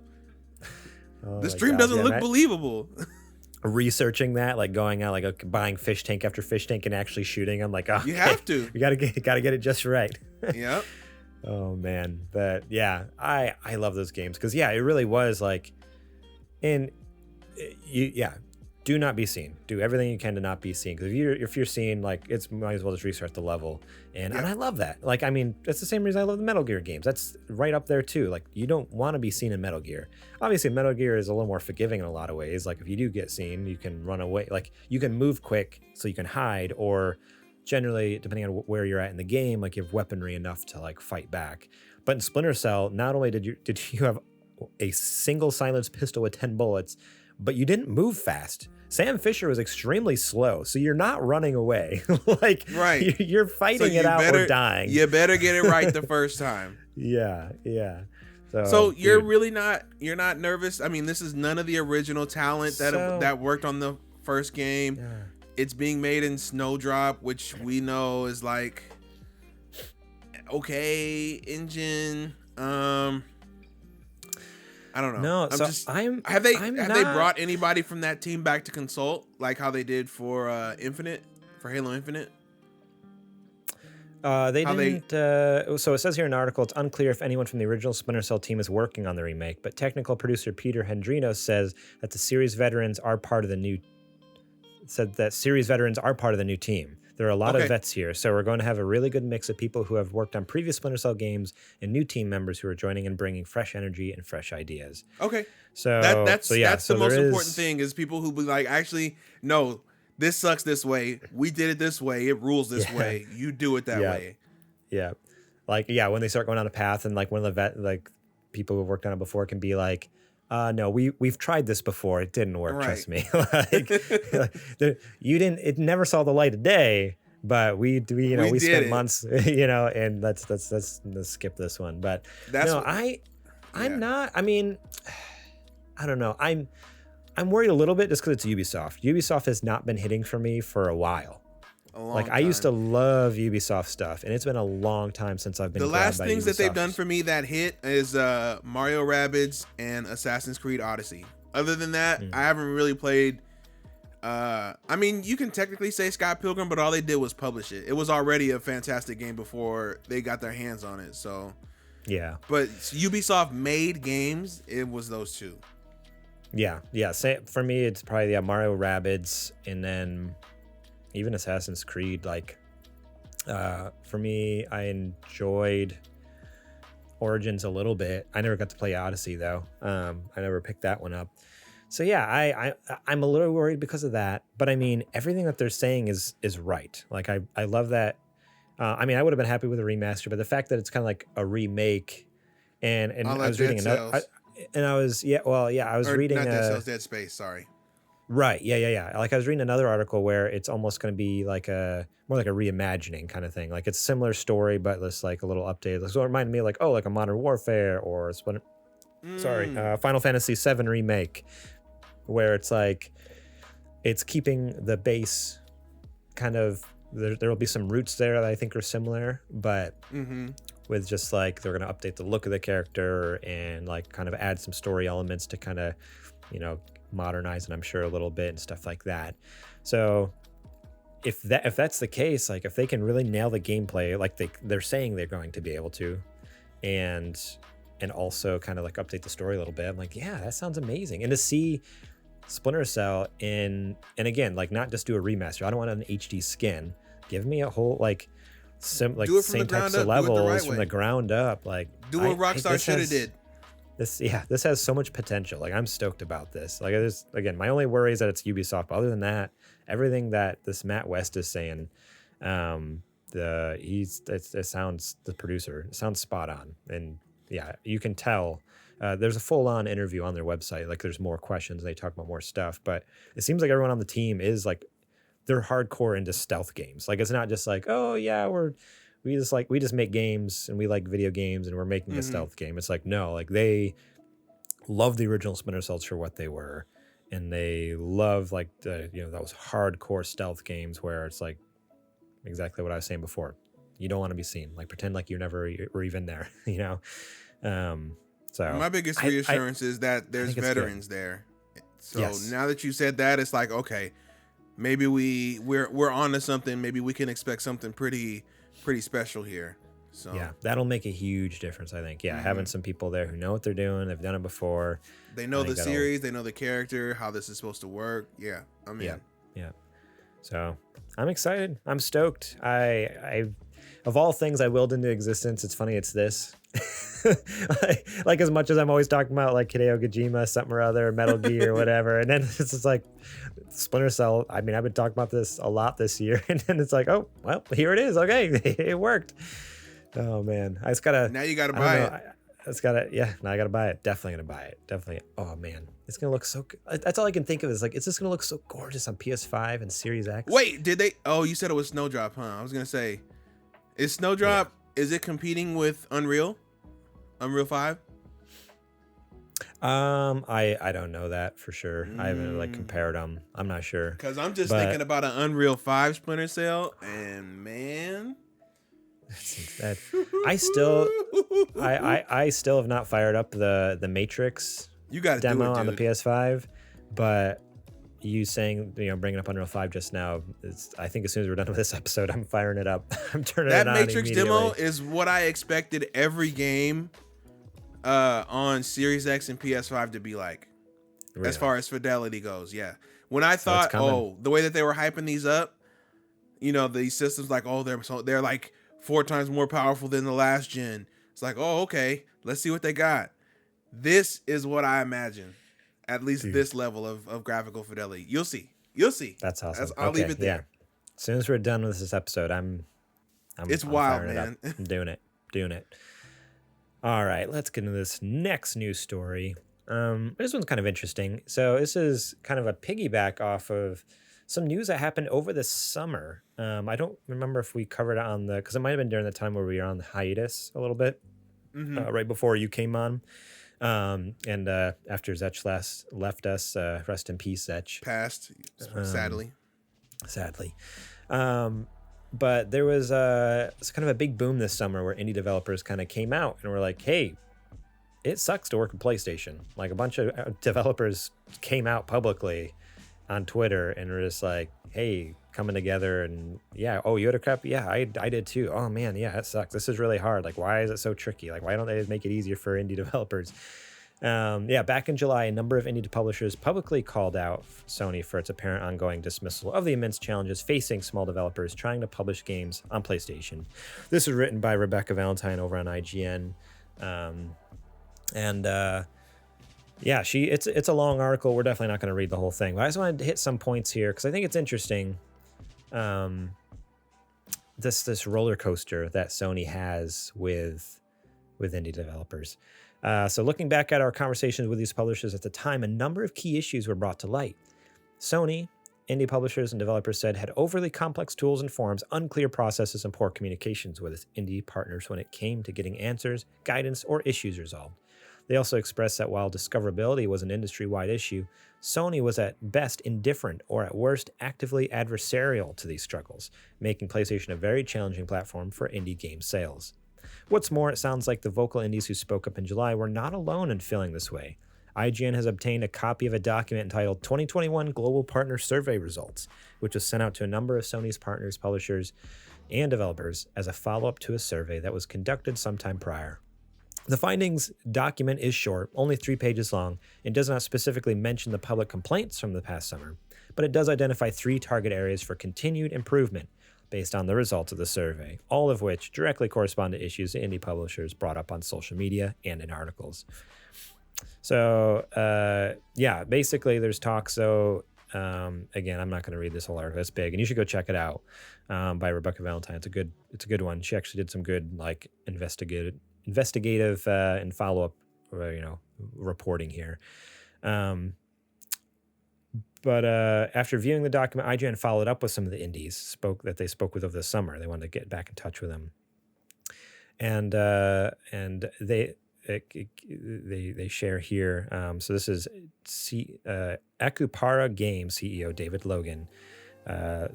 [SPEAKER 2] The stream doesn't look believable.
[SPEAKER 1] Researching that, like going out, like buying fish tank after fish tank and actually shooting. I'm like,
[SPEAKER 2] you have to.
[SPEAKER 1] You gotta get it just right.
[SPEAKER 2] Yep.
[SPEAKER 1] Oh man, but yeah, I love those games because it really was like, do not be seen. Do everything you can to not be seen. Because if you're seen, like, it's might as well just restart the level. And I love that. Like, I mean, that's the same reason I love the Metal Gear games. That's right up there too. Like, you don't want to be seen in Metal Gear. Obviously, Metal Gear is a little more forgiving in a lot of ways. Like, if you do get seen, you can run away. Like, you can move quick so you can hide, or generally, depending on where you're at in the game, like, you have weaponry enough to, like, fight back. But in Splinter Cell, not only did you have a single silenced pistol with 10 bullets, but you didn't move fast. Sam Fisher was extremely slow, so you're not running away. Like, you're fighting it out or dying.
[SPEAKER 2] You better get it right the first time.
[SPEAKER 1] Yeah.
[SPEAKER 2] So you're really you're not nervous? I mean, this is none of the original talent that worked on the first game. Yeah. It's being made in Snowdrop, which we know is like, okay, engine. I don't know.
[SPEAKER 1] No,
[SPEAKER 2] have they brought anybody from that team back to consult, like how they did for Halo Infinite?
[SPEAKER 1] They didn't. So it says here in an article, it's unclear if anyone from the original Splinter Cell team is working on the remake, but technical producer Peter Hendrino says that the series veterans are part of the new. Said that series veterans are part of the new team. There are a lot of vets here, so we're going to have a really good mix of people who have worked on previous Splinter Cell games and new team members who are joining and bringing fresh energy and fresh ideas.
[SPEAKER 2] Okay,
[SPEAKER 1] so
[SPEAKER 2] that's the most important thing is people who be like, actually, no, this sucks this way. We did it this way. It rules this way. You do it that way.
[SPEAKER 1] Yeah, like when they start going on a path and like one of the people who've worked on it before can be like, no, we've tried this before. It didn't work. Trust me. It never saw the light of day, but we spent months, and let's skip this one. But I'm not. I mean, I don't know. I'm worried a little bit just because it's Ubisoft. Ubisoft has not been hitting for me for a while. I used to love Ubisoft stuff, and it's been a long time since I've been.
[SPEAKER 2] The
[SPEAKER 1] grabbed
[SPEAKER 2] last
[SPEAKER 1] by
[SPEAKER 2] things
[SPEAKER 1] Ubisoft.
[SPEAKER 2] that they've done for me that hit is Mario Rabbids and Assassin's Creed Odyssey. Other than that, I haven't really played. I mean, you can technically say Scott Pilgrim, but all they did was publish it. It was already a fantastic game before they got their hands on it. So,
[SPEAKER 1] yeah.
[SPEAKER 2] But Ubisoft made games. It was those two.
[SPEAKER 1] Yeah. For me, it's probably Mario Rabbids, and then even Assassin's Creed. For me, I enjoyed Origins a little bit. I never got to play Odyssey though. I never picked that one up. So yeah, I'm a little worried because of that. But I mean, everything that they're saying is right. I love that. I mean, I would have been happy with a remaster, but the fact that it's kind of like a remake, and I was reading another, I was reading
[SPEAKER 2] not Dead Cells, Dead Space. Sorry.
[SPEAKER 1] Right. Yeah. I was reading another article where it's almost going to be more like a reimagining kind of thing. Like it's a similar story, but it's like a little update. So it reminded me like a Modern Warfare or Final Fantasy VII Remake, where it's like it's keeping the base kind of. There will be some roots there that I think are similar, but with just like they're going to update the look of the character and like kind of add some story elements to kind of, modernize it, I'm sure, a little bit and stuff like that. So if that's the case, like if they can really nail the gameplay like they're saying they're going to be able to, and also kind of like update the story a little bit, I'm like, yeah, that sounds amazing. And to see Splinter Cell and again, like not just do a remaster. I don't want an HD skin. Give me a whole same types of levels from the ground up. Like
[SPEAKER 2] do what Rockstar should have did.
[SPEAKER 1] This has so much potential. Like I'm stoked about this. Like again, my only worry is that it's Ubisoft. But other than that, everything that this Matt West is saying, the producer, it sounds spot on. And yeah, you can tell. There's a full-on interview on their website. Like there's more questions. They talk about more stuff. But it seems like everyone on the team is like they're hardcore into stealth games. Like it's not just like, oh yeah, we just make games and we like video games and we're making a stealth game. It's like, no, like they love the original Splinter Cells for what they were, and they love like those hardcore stealth games where it's like exactly what I was saying before. You don't want to be seen. Like pretend like you never were even there. So
[SPEAKER 2] my biggest reassurance is that there's veterans there. So now that you said that, it's like, okay, maybe we're on to something. Maybe we can expect something pretty special here. So
[SPEAKER 1] yeah, that'll make a huge difference, I think. Yeah, having some people there who know what they're doing, they've done it before.
[SPEAKER 2] They know the series, they know the character, how this is supposed to work. Yeah, I'm in.
[SPEAKER 1] Yeah. So I'm excited. I'm stoked. I of all things I willed into existence, it's funny it's this. like as much as I'm always talking about like Hideo Kojima, something or other, Metal Gear, whatever, and then it's just like Splinter Cell. I mean, I've been talking about this a lot this year, and then it's like, oh well, here it is. Okay, it worked. Oh man, I just gotta.
[SPEAKER 2] Now you gotta buy it.
[SPEAKER 1] Now I gotta buy it. Definitely gonna buy it. Definitely. Oh man, it's gonna look so good. That's all I can think of is like, it's just gonna look so gorgeous on PS5 and Series X.
[SPEAKER 2] Wait, did they? Oh, you said it was Snowdrop, huh? I was gonna say, is Snowdrop? Yeah. Is it competing with Unreal 5?
[SPEAKER 1] I don't know that for sure. I haven't compared them. I'm not sure.
[SPEAKER 2] Because I'm just thinking about an Unreal 5 Splinter Cell, and man.
[SPEAKER 1] I still have not fired up the Matrix demo on the PS5, but you saying bringing up Unreal 5 just now, I think as soon as we're done with this episode, I'm firing it up. I'm turning it on. That
[SPEAKER 2] Matrix demo is what I expected every game on Series X and PS5 to be like, really? As far as fidelity goes. Yeah, when I thought, the way that they were hyping these up, these systems like, they're like 4 times more powerful than the last gen. It's like, oh, okay, let's see what they got. This is what I imagine. At least this level of graphical fidelity. You'll see.
[SPEAKER 1] That's awesome.
[SPEAKER 2] I'll leave it there. Yeah.
[SPEAKER 1] As soon as we're done with this episode, I'm
[SPEAKER 2] wild, man.
[SPEAKER 1] I'm doing it. All right, let's get into this next news story. This one's kind of interesting. So this is kind of a piggyback off of some news that happened over the summer. I don't remember if we covered it on because it might have been during the time where we were on hiatus a little bit, right before you came on. And after Zetch left us, rest in peace, Zetch.
[SPEAKER 2] Passed, sadly.
[SPEAKER 1] But there was it's kind of a big boom this summer where indie developers kind of came out and were like, hey, it sucks to work with PlayStation. Like a bunch of developers came out publicly on Twitter and were just like, hey, coming together and yeah, oh, you had a crap? Yeah, I did too. Oh man, yeah, it sucks. This is really hard. Like, why is it so tricky? Like, why don't they make it easier for indie developers? Back in July, a number of indie publishers publicly called out Sony for its apparent ongoing dismissal of the immense challenges facing small developers trying to publish games on PlayStation. This was written by Rebecca Valentine over on IGN. It's a long article. We're definitely not going to read the whole thing, but I just wanted to hit some points here because I think it's interesting. This roller coaster that Sony has with indie developers. So looking back at our conversations with these publishers at the time, a number of key issues were brought to light. Sony, indie publishers, and developers said had overly complex tools and forms, unclear processes, and poor communications with its indie partners when it came to getting answers, guidance, or issues resolved. They also expressed that while discoverability was an industry-wide issue, Sony was at best indifferent or at worst actively adversarial to these struggles, making PlayStation a very challenging platform for indie game sales. What's more, it sounds like the vocal indies who spoke up in July were not alone in feeling this way. IGN has obtained a copy of a document entitled 2021 Global Partner Survey Results, which was sent out to a number of Sony's partners, publishers, and developers as a follow-up to a survey that was conducted sometime prior. The findings document is short, only 3 pages long, and does not specifically mention the public complaints from the past summer, but it does identify 3 target areas for continued improvement based on the results of the survey, all of which directly correspond to issues that indie publishers brought up on social media and in articles. So, basically there's talk. So, again, I'm not going to read this whole article. It's big, and you should go check it out by Rebecca Valentine. It's a good one. She actually did some good investigative and follow-up, reporting here. But after viewing the document, IGN followed up with some of the indies they spoke with over the summer. They wanted to get back in touch with them, and they share here. So this is Akuparas Games CEO David Logan.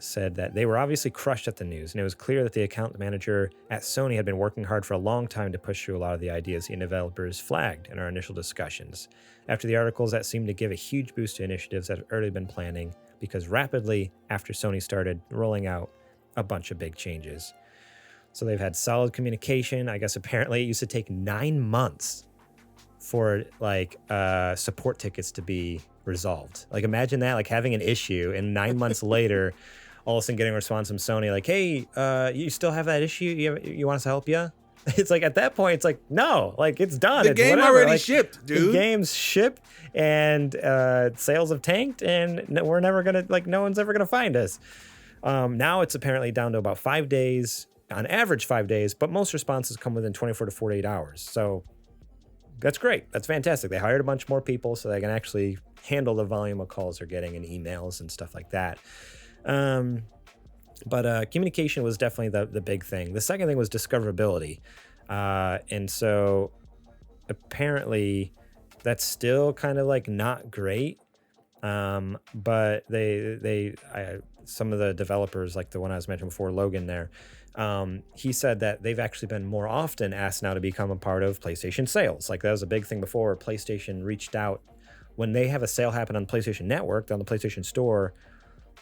[SPEAKER 1] Said that they were obviously crushed at the news, and it was clear that the account manager at Sony had been working hard for a long time to push through a lot of the ideas the developers flagged in our initial discussions. After the articles, that seemed to give a huge boost to initiatives that had already been planning, because rapidly after Sony started rolling out a bunch of big changes. So they've had solid communication. I guess apparently it used to take 9 months for support tickets to be resolved. Like, imagine that, like having an issue and 9 months later, all of a sudden getting a response from Sony like, hey, you still have that issue? You want us to help you? It's like, at that point, it's like, no, like, it's done.
[SPEAKER 2] The game already shipped, dude.
[SPEAKER 1] The game's shipped, and sales have tanked, and we're never gonna, no one's ever gonna find us. Now it's apparently down to about 5 days, on average 5 days, but most responses come within 24 to 48 hours. So that's great. That's fantastic. They hired a bunch more people so they can actually handle the volume of calls they're getting and emails and stuff like that. But communication was definitely the big thing. The second thing was discoverability. And so apparently that's still kind of not great. But some of the developers, like the one I was mentioning before, Logan there, he said that they've actually been more often asked now to become a part of PlayStation sales. Like, that was a big thing before, where PlayStation reached out when they have a sale happen on PlayStation Network, on the PlayStation Store.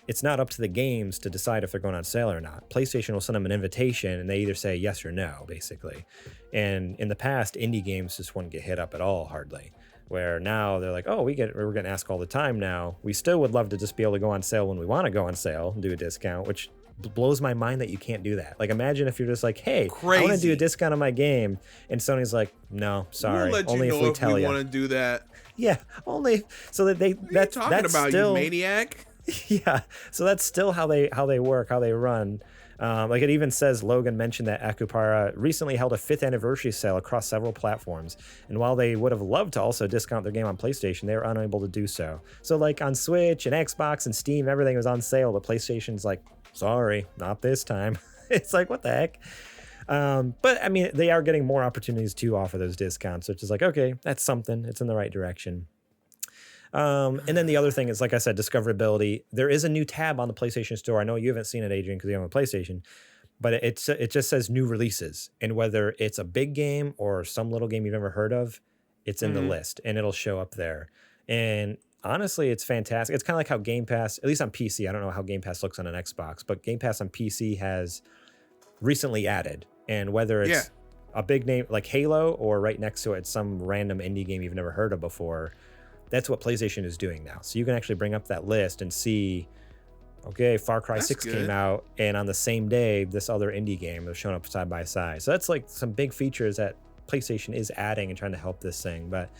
[SPEAKER 1] It's not up to the games to decide if they're going on sale or not. PlayStation will send them an invitation, and they either say yes or no, basically. And in the past, indie games just wouldn't get hit up at all, hardly. Where now they're like, oh, we're getting asked all the time now. We still would love to just be able to go on sale when we want to go on sale and do a discount, which blows my mind that you can't do that. Like, imagine if you're just like, hey, I want to do a discount on my game, and Sony's like, no, sorry, only if we tell you.
[SPEAKER 2] Want to do that.
[SPEAKER 1] Yeah, only so that they.
[SPEAKER 2] What are you talking about, you maniac?
[SPEAKER 1] Yeah, so that's still how they work, how they run. Like it even says Logan mentioned that Akupara recently held a 5th anniversary sale across several platforms, and while they would have loved to also discount their game on PlayStation, they were unable to do so. So like on Switch and Xbox and Steam, everything was on sale, but PlayStation's like, sorry, not this time. It's like, what the heck? But I mean, they are getting more opportunities to offer those discounts, which is like, okay, that's something. It's in the right direction. And then the other thing is, like I said, discoverability. There is a new tab on the PlayStation Store. I know you haven't seen it, Adrian, because you have a PlayStation, but it just says new releases. And whether it's a big game or some little game you've never heard of, it's in the list and it'll show up there. And honestly, it's fantastic. It's kind of like how Game Pass, at least on PC, I don't know how Game Pass looks on an Xbox, but Game Pass on PC has recently added. And whether it's a big name like Halo or right next to it, some random indie game you've never heard of before, that's what PlayStation is doing now. So you can actually bring up that list and see, okay, Far Cry 6 came out, and on the same day, this other indie game was showing up side by side. So that's like some big features that PlayStation is adding and trying to help this thing. But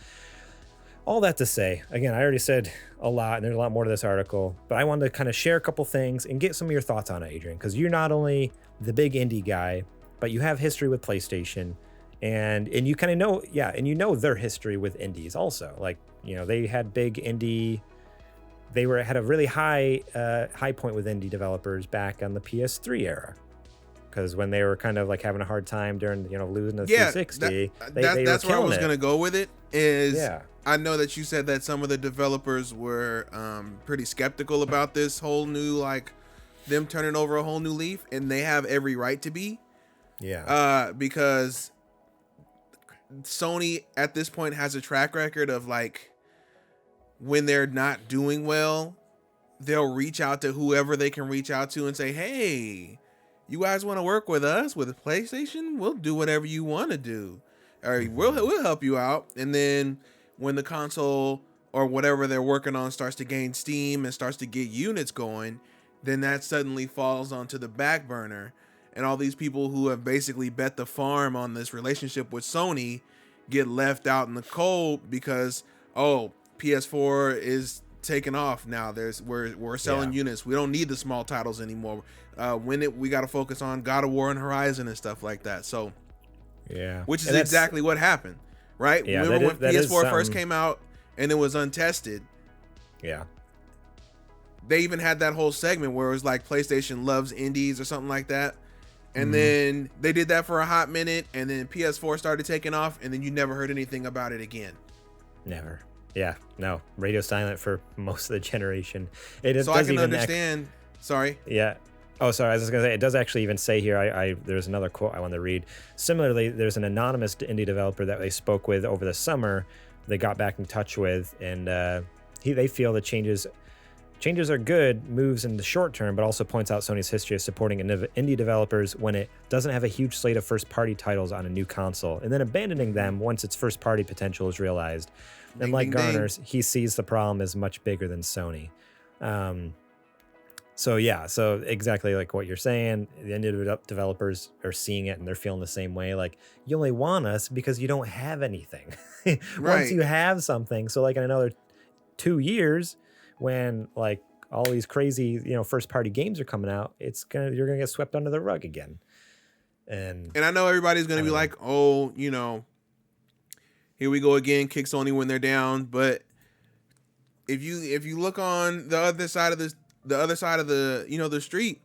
[SPEAKER 1] all that to say, again, I already said a lot, and there's a lot more to this article, but I wanted to kind of share a couple things and get some of your thoughts on it, Adrian, because you're not only the big indie guy, but you have history with PlayStation, and you kind of know, and you know their history with indies also. Like, you know, they had big indie, had a really high point with indie developers back on the PS3 era, because when they were kind of like having a hard time during, you know, losing the 360,
[SPEAKER 2] that's where I was going to go with it. I know that you said that some of the developers were pretty skeptical about this whole new, like, them turning over a whole new leaf, and they have every right to be. Because Sony at this point has a track record of, like, when they're not doing well, they'll reach out to whoever they can reach out to and say, hey, you guys want to work with us with a PlayStation? We'll do whatever you want to do, or we'll help you out. And then when the console or whatever they're working on starts to gain steam and starts to get units going, then that suddenly falls onto the back burner. And all these people who have basically bet the farm on this relationship with Sony get left out in the cold because, PS4 is taking off now. We're selling units. We don't need the small titles anymore. We got to focus on God of War and Horizon and stuff like that. So, which is exactly what happened, right?
[SPEAKER 1] Yeah,
[SPEAKER 2] remember when PS4 first came out and it was untested?
[SPEAKER 1] Yeah.
[SPEAKER 2] They even had that whole segment where it was like PlayStation loves indies or something like that. And then they did that for a hot minute, and then PS4 started taking off, and then you never heard anything about it again.
[SPEAKER 1] Never. Yeah, no. Radio silent for most of the generation.
[SPEAKER 2] So I can understand. Sorry.
[SPEAKER 1] Yeah. Oh, sorry. I was just going to say, it does actually even say here, there's another quote I want to read. Similarly, there's an anonymous indie developer that they spoke with over the summer, they got back in touch with, and they feel the changes are good moves in the short term, but also points out Sony's history of supporting indie developers when it doesn't have a huge slate of first-party titles on a new console, and then abandoning them once its first-party potential is realized. And like Garner's, he sees the problem as much bigger than Sony. So exactly like what you're saying, the indie developers are seeing it and they're feeling the same way. Like, you only want us because you don't have anything. Once you have something, so like in another 2 years, when like all these crazy, first party games are coming out, you're gonna get swept under the rug again. And
[SPEAKER 2] I know everybody's gonna be like, here we go again, kick Sony when they're down. But if you look on the other side of the street,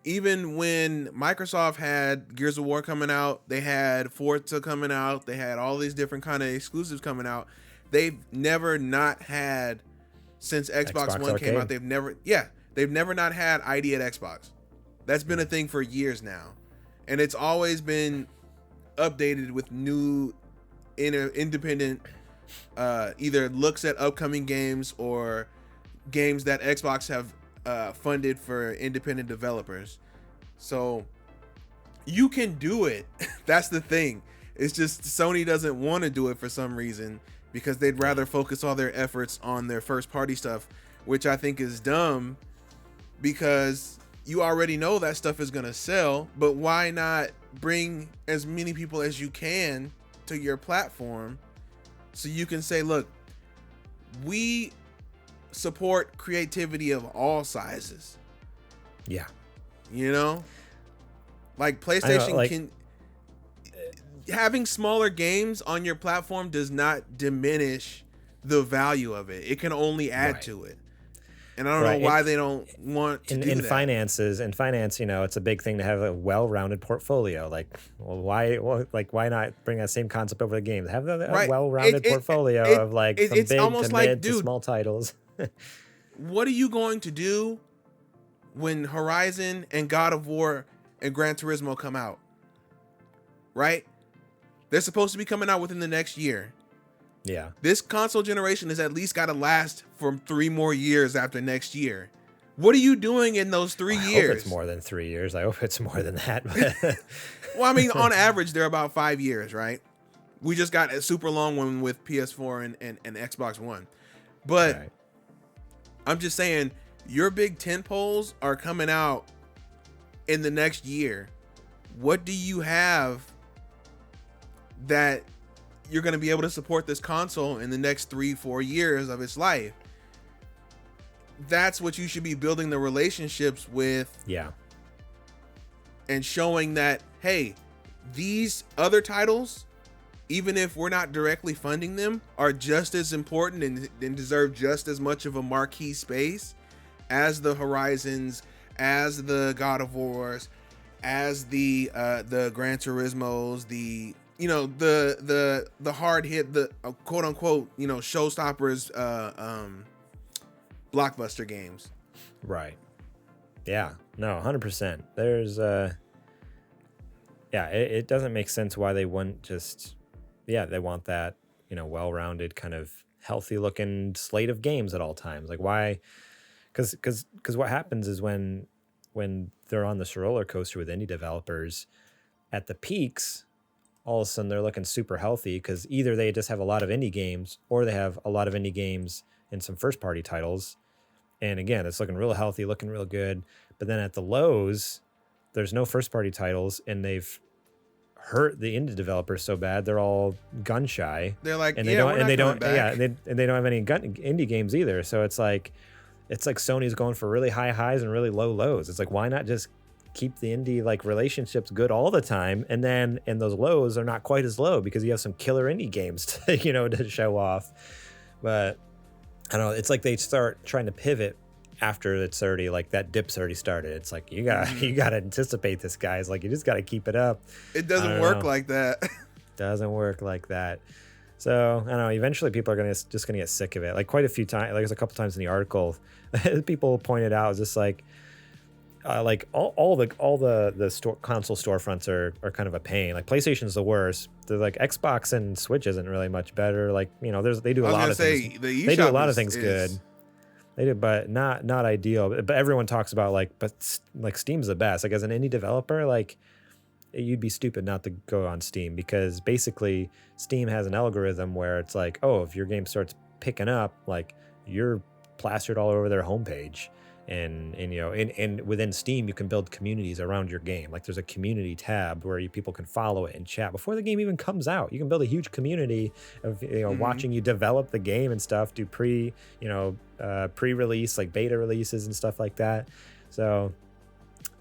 [SPEAKER 2] even when Microsoft had Gears of War coming out, they had Forza coming out, they had all these different kind of exclusives coming out. They've never not had. Since Xbox One came out, they've never not had ID at Xbox. That's been a thing for years now. And it's always been updated with new independent either looks at upcoming games or games that Xbox have funded for independent developers. So you can do it. That's the thing. It's just Sony doesn't want to do it for some reason, because they'd rather focus all their efforts on their first party stuff, which I think is dumb, because you already know that stuff is going to sell, but why not bring as many people as you can to your platform so you can say, look, we support creativity of all sizes.
[SPEAKER 1] Yeah.
[SPEAKER 2] You know? Like PlayStation can having smaller games on your platform does not diminish the value of it. It can only add to it. And I don't know why they don't want to do that. In
[SPEAKER 1] finance, you know, it's a big thing to have a well-rounded portfolio. Like, well, why not bring that same concept over the game? Have a well-rounded portfolio of like from big to mid to small titles.
[SPEAKER 2] What are you going to do when Horizon and God of War and Gran Turismo come out? Right? They're supposed to be coming out within the next year.
[SPEAKER 1] Yeah.
[SPEAKER 2] This console generation has at least got to last for 3 more years after next year. What are you doing in those 3 years?
[SPEAKER 1] I hope it's more than 3 years. I hope it's more than that.
[SPEAKER 2] Well, I mean, on average, they're about 5 years, right? We just got a super long one with PS4 and Xbox One. But I'm just saying, your big tentpoles are coming out in the next year. What do you have that you're going to be able to support this console in the next 3-4 years of its life? That's what you should be building the relationships with.
[SPEAKER 1] Yeah.
[SPEAKER 2] And showing that, hey, these other titles, even if we're not directly funding them, are just as important and deserve just as much of a marquee space as the Horizons, as the God of Wars, as the Gran Turismos, the hard hit, the quote unquote, showstoppers, blockbuster games.
[SPEAKER 1] Right. Yeah. No, 100%. There's it doesn't make sense why they wouldn't just, they want that, well-rounded kind of healthy looking slate of games at all times. Like why? Because what happens is when they're on this roller coaster with indie developers at the peaks, all of a sudden they're looking super healthy because either they just have a lot of indie games or they have a lot of indie games and some first party titles. And again, it's looking real healthy, looking real good. But then at the lows, there's no first party titles and they've hurt the indie developers so bad they're all gun shy.
[SPEAKER 2] They're like,
[SPEAKER 1] and they don't have any indie games either. So it's like Sony's going for really high highs and really low lows. It's like, why not just keep the indie like relationships good all the time, and then in those lows are not quite as low because you have some killer indie games to to show off. But I don't know, it's like they start trying to pivot after it's already like that dip's already started. It's like you gotta anticipate this, guys. Like you just gotta keep it up.
[SPEAKER 2] It doesn't work like that.
[SPEAKER 1] Doesn't work like that. So I don't know. Eventually, people are gonna get sick of it. Like quite a few times, like there's a couple times in the article, people pointed out just like all the console storefronts are kind of a pain. Like PlayStation's the worst. They're like Xbox and Switch isn't really much better. Like they do a lot of things. They do a lot of things good. They do, but not ideal. But everyone talks about but Steam's the best. Like as an indie developer, like you'd be stupid not to go on Steam because basically Steam has an algorithm where it's like, oh, if your game starts picking up, like you're plastered all over their homepage. And within Steam you can build communities around your game. Like there's a community tab where people can follow it and chat before the game even comes out. You can build a huge community of watching you develop the game and stuff, do pre-release like beta releases and stuff like that. So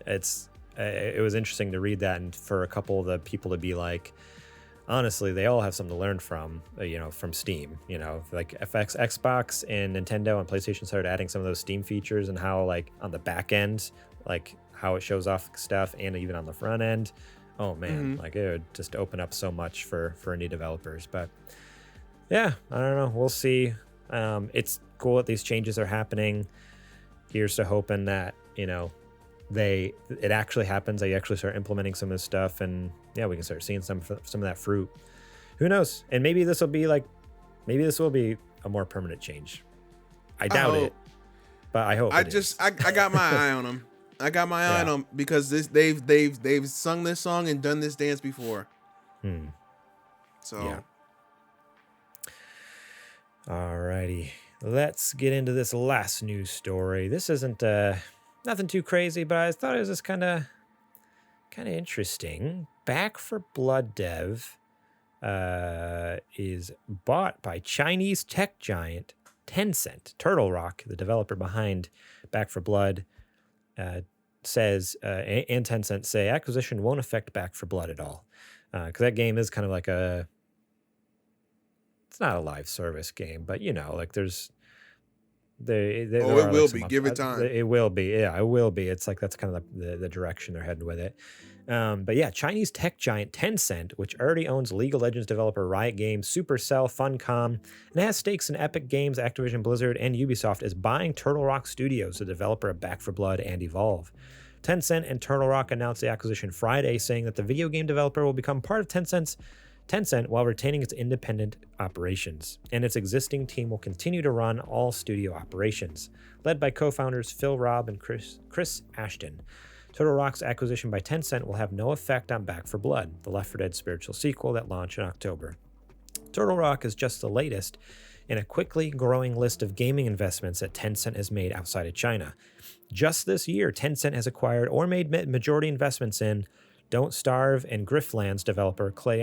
[SPEAKER 1] it was interesting to read that and for a couple of the people to be like, honestly, they all have something to learn from Steam. Like Xbox and Nintendo and PlayStation started adding some of those Steam features and how like on the back end, like how it shows off stuff and even on the front end. Oh man, like it would just open up so much for indie developers. But yeah, I don't know. We'll see. It's cool that these changes are happening. Here's to hoping that it actually happens. They actually start implementing some of this stuff, and we can start seeing some of that fruit. Who knows? And maybe this will be a more permanent change. I doubt it, but I hope.
[SPEAKER 2] I got my eye on them. I got my eye on them because they've sung this song and done this dance before. So
[SPEAKER 1] yeah. Alrighty, let's get into this last news story. This isn't nothing too crazy, but I thought it was just kind of interesting. Back 4 Blood dev is bought by Chinese tech giant Tencent. Turtle Rock, the developer behind Back 4 Blood, says, and Tencent say acquisition won't affect Back 4 Blood at all. Because that game is kind of like it's not a live service game, but like there's, it
[SPEAKER 2] will be. Give it time.
[SPEAKER 1] It will be. Yeah, it will be. It's like that's kind of the direction they're heading with it. But yeah, Chinese tech giant Tencent, which already owns League of Legends developer Riot Games, Supercell, Funcom, and has stakes in Epic Games, Activision Blizzard, and Ubisoft, is buying Turtle Rock Studios, the developer of Back 4 Blood and Evolve. Tencent and Turtle Rock announced the acquisition Friday, saying that the video game developer will become part of Tencent while retaining its independent operations, and its existing team will continue to run all studio operations, led by co-founders Phil Robb and Chris Ashton. Turtle Rock's acquisition by Tencent will have no effect on Back 4 Blood, the Left 4 Dead spiritual sequel that launched in October. Turtle Rock is just the latest in a quickly growing list of gaming investments that Tencent has made outside of China. Just this year, Tencent has acquired or made majority investments in Don't Starve and Griftlands developer Clay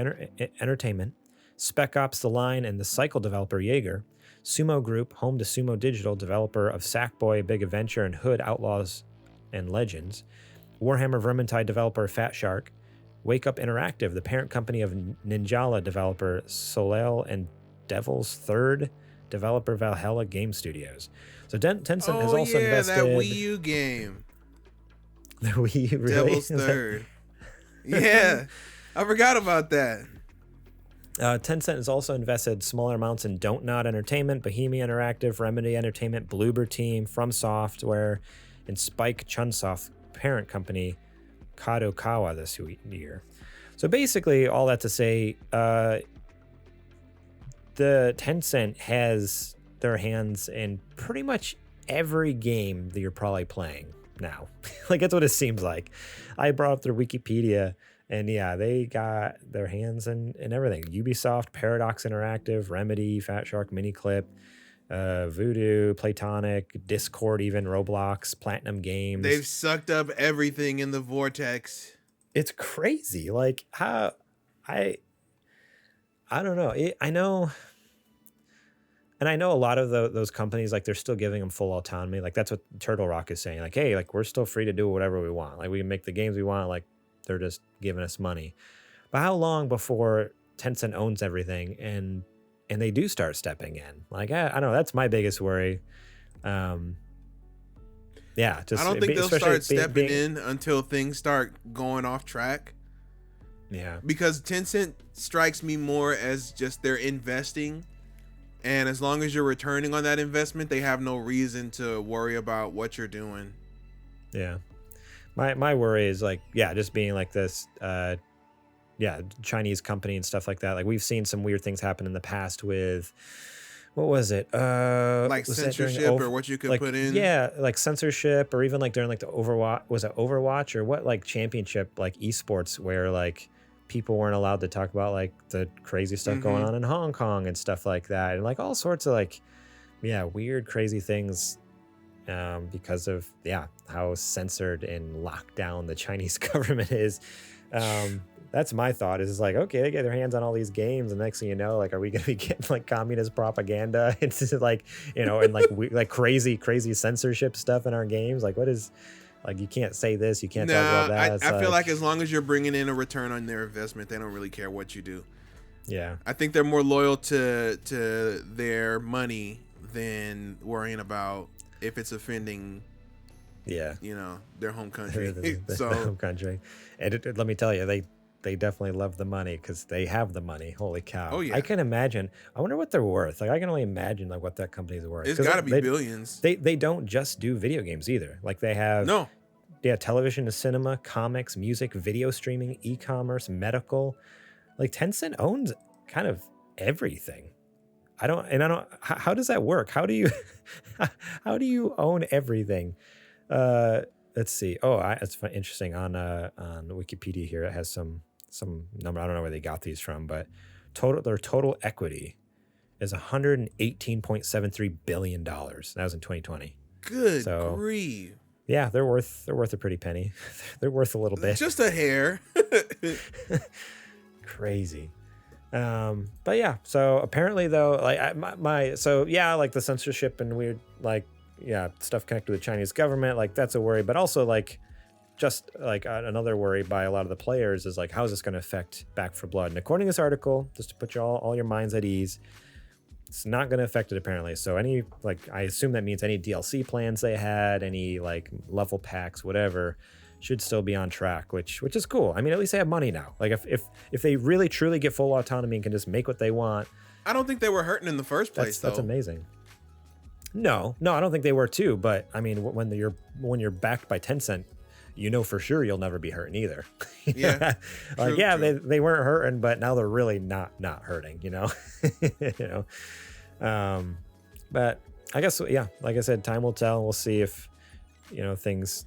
[SPEAKER 1] Entertainment, Spec Ops The Line and the Cycle developer Jaeger, Sumo Group, home to Sumo Digital, developer of Sackboy, Big Adventure, and Hood Outlaws and Legends, Warhammer Vermintide developer Fat Shark, Wake Up Interactive, the parent company of Ninjala developer Soleil, and Devil's Third developer Valhalla Game Studios. So Tencent has also invested...
[SPEAKER 2] that Wii U game.
[SPEAKER 1] The Wii U, really?
[SPEAKER 2] Devil's Third. Yeah, I forgot about that.
[SPEAKER 1] Tencent has also invested smaller amounts in Don't Nod Entertainment, Bohemia Interactive, Remedy Entertainment, Bloober Team, From Software, and Spike Chunsoft parent company Kadokawa this year. So basically, all that to say, the Tencent has their hands in pretty much every game that you're probably playing now. Like, that's what it seems like. I brought up their Wikipedia, and yeah, they got their hands in everything. Ubisoft, Paradox Interactive, Remedy, Fat Shark, Miniclip, Voodoo, Platonic, Discord, even Roblox, Platinum Games.
[SPEAKER 2] They've sucked up everything in the vortex.
[SPEAKER 1] It's crazy. Like, how I don't know. I know, and I know a lot of those companies, like, they're still giving them full autonomy. Like, that's what Turtle Rock is saying. Like, hey, like, we're still free to do whatever we want. Like, we can make the games we want. Like, they're just giving us money. But how long before Tencent owns everything and they do start stepping in? Like, I don't know. That's my biggest worry. Yeah,
[SPEAKER 2] I don't think they'll start stepping in until things start going off track.
[SPEAKER 1] Yeah,
[SPEAKER 2] because Tencent strikes me more as just they're investing, and as long as you're returning on that investment, they have no reason to worry about what you're doing.
[SPEAKER 1] Yeah, my worry is, like, yeah, just being like this. Chinese company and stuff like that. Like, we've seen some weird things happen in the past with, what was it?
[SPEAKER 2] Like censorship or what you could put in?
[SPEAKER 1] Yeah, like censorship, or even like during like the Overwatch or what, like championship, like esports, where like people weren't allowed to talk about like the crazy stuff going on in Hong Kong and stuff like that. And like all sorts of like, weird, crazy things because of, how censored and locked down the Chinese government is. That's my thought, is like, okay, they get their hands on all these games, and next thing you know, like, are we going to be getting like communist propaganda into like, and like like crazy censorship stuff in our games? Like, what is, like, you can't say this, you can't talk about that.
[SPEAKER 2] I feel like as long as you're bringing in a return on their investment, they don't really care what you do.
[SPEAKER 1] Yeah,
[SPEAKER 2] I think they're more loyal to their money than worrying about if it's offending. Yeah, their home country.
[SPEAKER 1] The home country, and let me tell you, they definitely love the money because they have the money. Holy cow!
[SPEAKER 2] Oh yeah,
[SPEAKER 1] I can imagine. I wonder what they're worth. Like, I can only imagine like what that company's worth.
[SPEAKER 2] It's got to be billions.
[SPEAKER 1] They don't just do video games either. Like, they have television to cinema, comics, music, video streaming, e-commerce, medical. Like, Tencent owns kind of everything. How does that work? How do you own everything? Let's see. It's interesting on Wikipedia here. It has some number. I don't know where they got these from, but their total equity is $118.73 billion. That was in 2020.
[SPEAKER 2] Good grief.
[SPEAKER 1] Yeah, they're worth a pretty penny. They're worth a little bit.
[SPEAKER 2] Just a hair.
[SPEAKER 1] Crazy. But yeah, so apparently though, like like the censorship and weird, like, stuff connected with the Chinese government, like that's a worry, but also like just like another worry by a lot of the players is like, how is this going to affect Back 4 Blood? And according to this article, just to put you all your minds at ease, it's not going to affect it apparently. So any, like, I assume that means any DLC plans they had, any like level packs, whatever, should still be on track, which is cool. I mean, at least they have money now. Like if they really truly get full autonomy and can just make what they want.
[SPEAKER 2] I don't think they were hurting in the first place.
[SPEAKER 1] That's amazing. No, I don't think they were too. But I mean, when you're backed by Tencent, you know for sure you'll never be hurting either.
[SPEAKER 2] Yeah.
[SPEAKER 1] Like, true. They weren't hurting, but now they're really not hurting, you know? You know? But I guess, like I said, time will tell. We'll see if, you know, things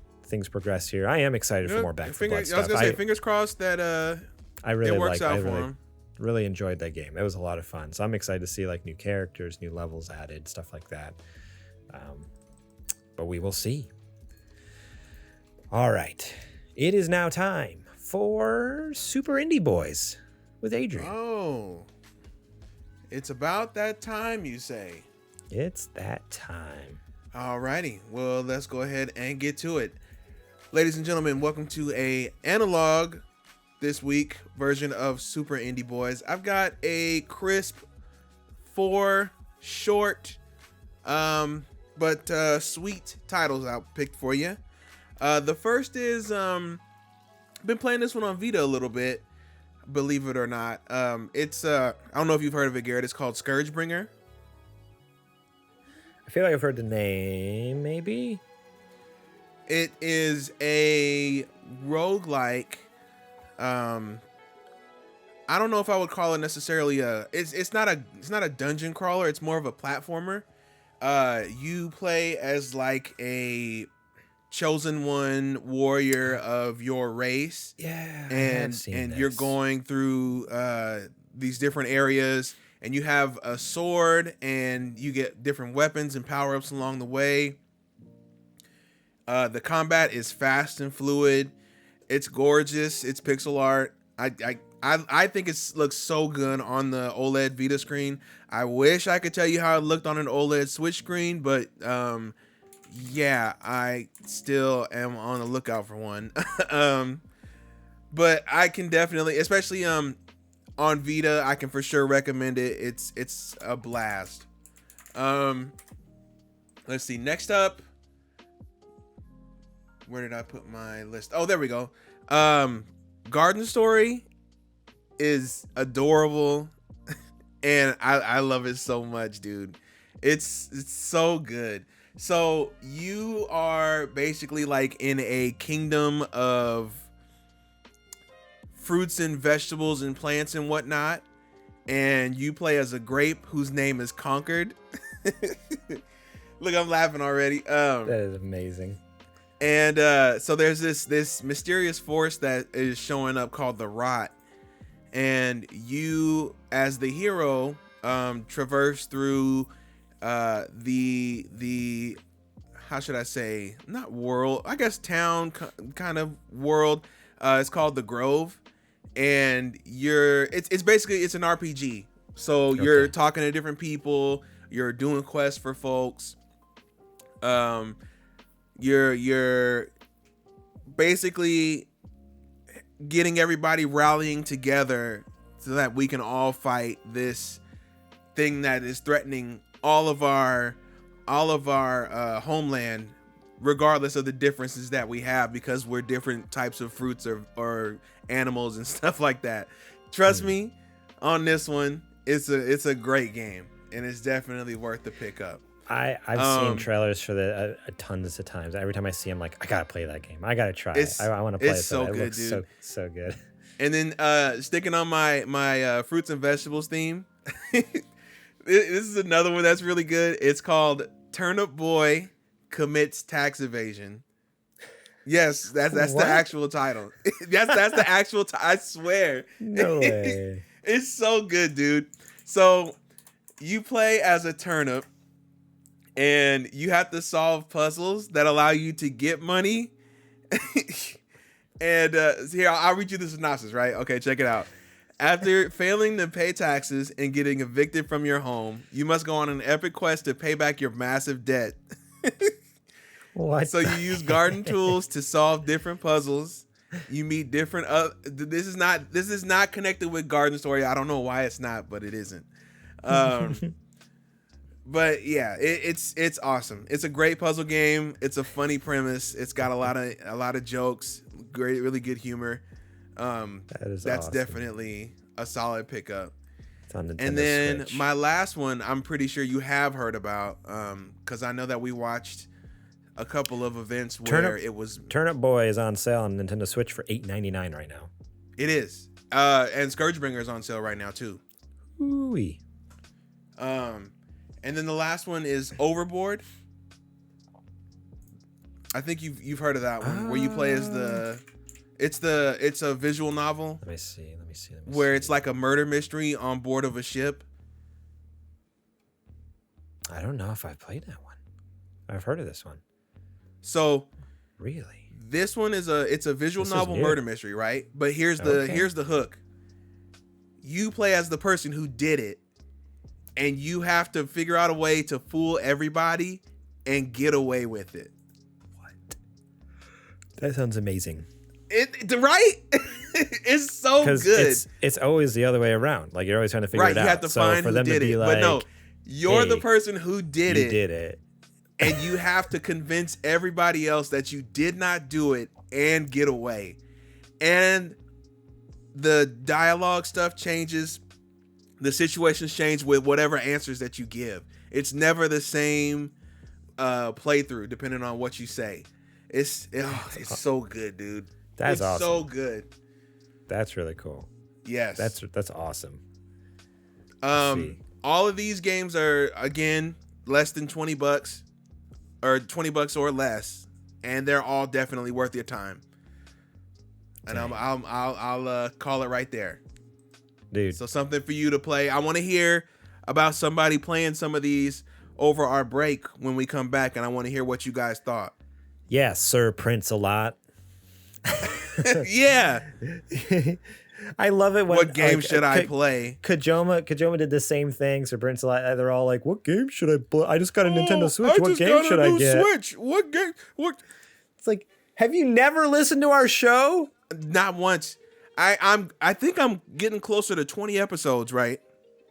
[SPEAKER 1] progress here. I am excited for more Back 4 Blood stuff.
[SPEAKER 2] I was going to say, fingers crossed that it works out for them.
[SPEAKER 1] Really enjoyed that game. It was a lot of fun. So I'm excited to see like new characters, new levels added, stuff like that. But we will see. All right. It is now time for Super Indie Boys with Adrian.
[SPEAKER 2] Oh. It's about that time, you say?
[SPEAKER 1] It's that time.
[SPEAKER 2] All righty. Well, let's go ahead and get to it. Ladies and gentlemen, welcome to a Analogue this week version of Super Indie Boys. I've got a crisp 4 short but sweet titles I picked for you. The first is been playing this one on Vita a little bit, believe it or not. It's I don't know if you've heard of it, Garrett. It's called Scourgebringer.
[SPEAKER 1] I feel like I've heard the name, maybe.
[SPEAKER 2] It is a roguelike. I don't know if I would call it necessarily it's not a dungeon crawler. It's more of a platformer. You play as like a chosen one warrior of your race.
[SPEAKER 1] Yeah.
[SPEAKER 2] And you're going through these different areas, and you have a sword, and you get different weapons and power-ups along the way. The combat is fast and fluid. It's gorgeous. It's pixel art. I think it looks so good on the OLED Vita screen. I wish I could tell you how it looked on an OLED Switch screen, but yeah, I still am on the lookout for one. But I can definitely, especially on Vita, I can for sure recommend it. It's a blast. Let's see. Next up, where did I put my list? Oh, there we go. Garden Story is adorable, and I love it so much, dude. It's so good. So you are basically like in a kingdom of fruits and vegetables and plants and whatnot, and you play as a grape whose name is Conquered. Look, I'm laughing already.
[SPEAKER 1] That is amazing.
[SPEAKER 2] And so there's this mysterious force that is showing up called the Rot, and you, as the hero, traverse through the how should I say, not world, I guess town kind of world. It's called the Grove, and it's basically, it's an RPG. So you're talking to different people, you're doing quests for folks. You're basically getting everybody rallying together so that we can all fight this thing that is threatening all of our homeland, regardless of the differences that we have, because we're different types of fruits or animals and stuff like that. Trust me on this one, it's a great game, and it's definitely worth the pick up.
[SPEAKER 1] I've seen trailers for the tons of times. Every time I see them, like, I gotta play that game. I gotta try it. I want to play it.
[SPEAKER 2] So
[SPEAKER 1] it
[SPEAKER 2] good,
[SPEAKER 1] looks
[SPEAKER 2] dude.
[SPEAKER 1] so good.
[SPEAKER 2] And then sticking on my fruits and vegetables theme, this is another one that's really good. It's called Turnip Boy Commits Tax Evasion. Yes, that's the actual title. That's the actual I swear.
[SPEAKER 1] No way.
[SPEAKER 2] It's so good, dude. So you play as a turnip, and you have to solve puzzles that allow you to get money. And here, I'll read you the synopsis, right? Okay, check it out. After failing to pay taxes and getting evicted from your home, you must go on an epic quest to pay back your massive debt.
[SPEAKER 1] What?
[SPEAKER 2] So you use garden tools to solve different puzzles. You meet different. This is not connected with Garden Story. I don't know why it's not, but it isn't. But yeah, it's awesome. It's a great puzzle game. It's a funny premise. It's got a lot of jokes. Great, really good humor. That's awesome. Definitely a solid pickup.
[SPEAKER 1] It's on Nintendo
[SPEAKER 2] and then
[SPEAKER 1] Switch.
[SPEAKER 2] My last one, I'm pretty sure you have heard about, because I know that we watched a couple of events where it was
[SPEAKER 1] Turnip Boy is on sale on Nintendo Switch for $8.99 right now.
[SPEAKER 2] It is, and Scourgebringer is on sale right now too.
[SPEAKER 1] Ooh-wee.
[SPEAKER 2] And then the last one is Overboard. I think you've heard of that one, where you play as it's a visual novel.
[SPEAKER 1] Let me see.
[SPEAKER 2] Where it's like a murder mystery on board of a ship.
[SPEAKER 1] I don't know if I've played that one. I've heard of this one.
[SPEAKER 2] So
[SPEAKER 1] really,
[SPEAKER 2] this one is a visual novel murder mystery, right? But here's the hook. You play as the person who did it, and you have to figure out a way to fool everybody and get away with it.
[SPEAKER 1] What? That sounds amazing.
[SPEAKER 2] Right? It's so good.
[SPEAKER 1] It's always the other way around. Like, you're always trying to figure it out.
[SPEAKER 2] You have to find who did it. But no, you're the person who did it.
[SPEAKER 1] You did it.
[SPEAKER 2] And you have to convince everybody else that you did not do it and get away. And the dialogue stuff changes. The situations change with whatever answers that you give. It's never the same playthrough, depending on what you say. It's so good, dude.
[SPEAKER 1] That's awesome.
[SPEAKER 2] It's so good.
[SPEAKER 1] That's really cool.
[SPEAKER 2] Yes.
[SPEAKER 1] That's awesome.
[SPEAKER 2] All of these games are, again, less than $20 or $20 or less, and they're all definitely worth your time. And I'll call it right there.
[SPEAKER 1] Dude.
[SPEAKER 2] So something for you to play. I want to hear about somebody playing some of these over our break when we come back, and I want to hear what you guys thought.
[SPEAKER 1] Yeah, Sir Prince a lot.
[SPEAKER 2] Yeah.
[SPEAKER 1] I love it when
[SPEAKER 2] what game should I play?
[SPEAKER 1] Kojima did the same thing. Sir Prince a lot. They're all like, "What game should I play? I just got a Nintendo Switch. What game should I get?"
[SPEAKER 2] Switch. What game? What?
[SPEAKER 1] It's like, have you never listened to our show?
[SPEAKER 2] Not once. I think I'm getting closer to 20 episodes, right?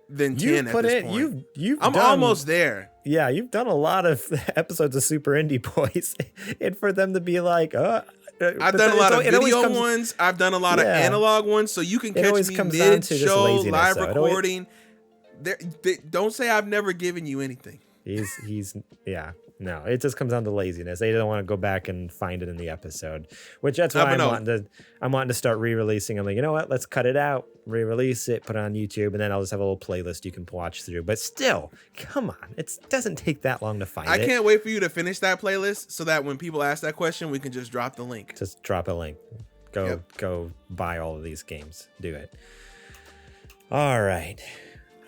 [SPEAKER 2] Than 10 at this point. I'm almost there.
[SPEAKER 1] Yeah, you've done a lot of episodes of Super Indie Boys, and for them to be like,
[SPEAKER 2] I've done a lot of video ones. I've done a lot of analog ones, so you can catch me mid-show live recording. Don't say I've never given you anything.
[SPEAKER 1] He's yeah. No, it just comes down to laziness. They don't want to go back and find it in the episode, which that's why I'm wanting to start re-releasing. I'm like, you know what? Let's cut it out, re-release it, put it on YouTube, and then I'll just have a little playlist you can watch through. But still, come on, it doesn't take that long to find it.
[SPEAKER 2] I can't wait for you to finish that playlist so that when people ask that question, we can just drop the link.
[SPEAKER 1] Just drop a link. Go buy all of these games. Do it. All right.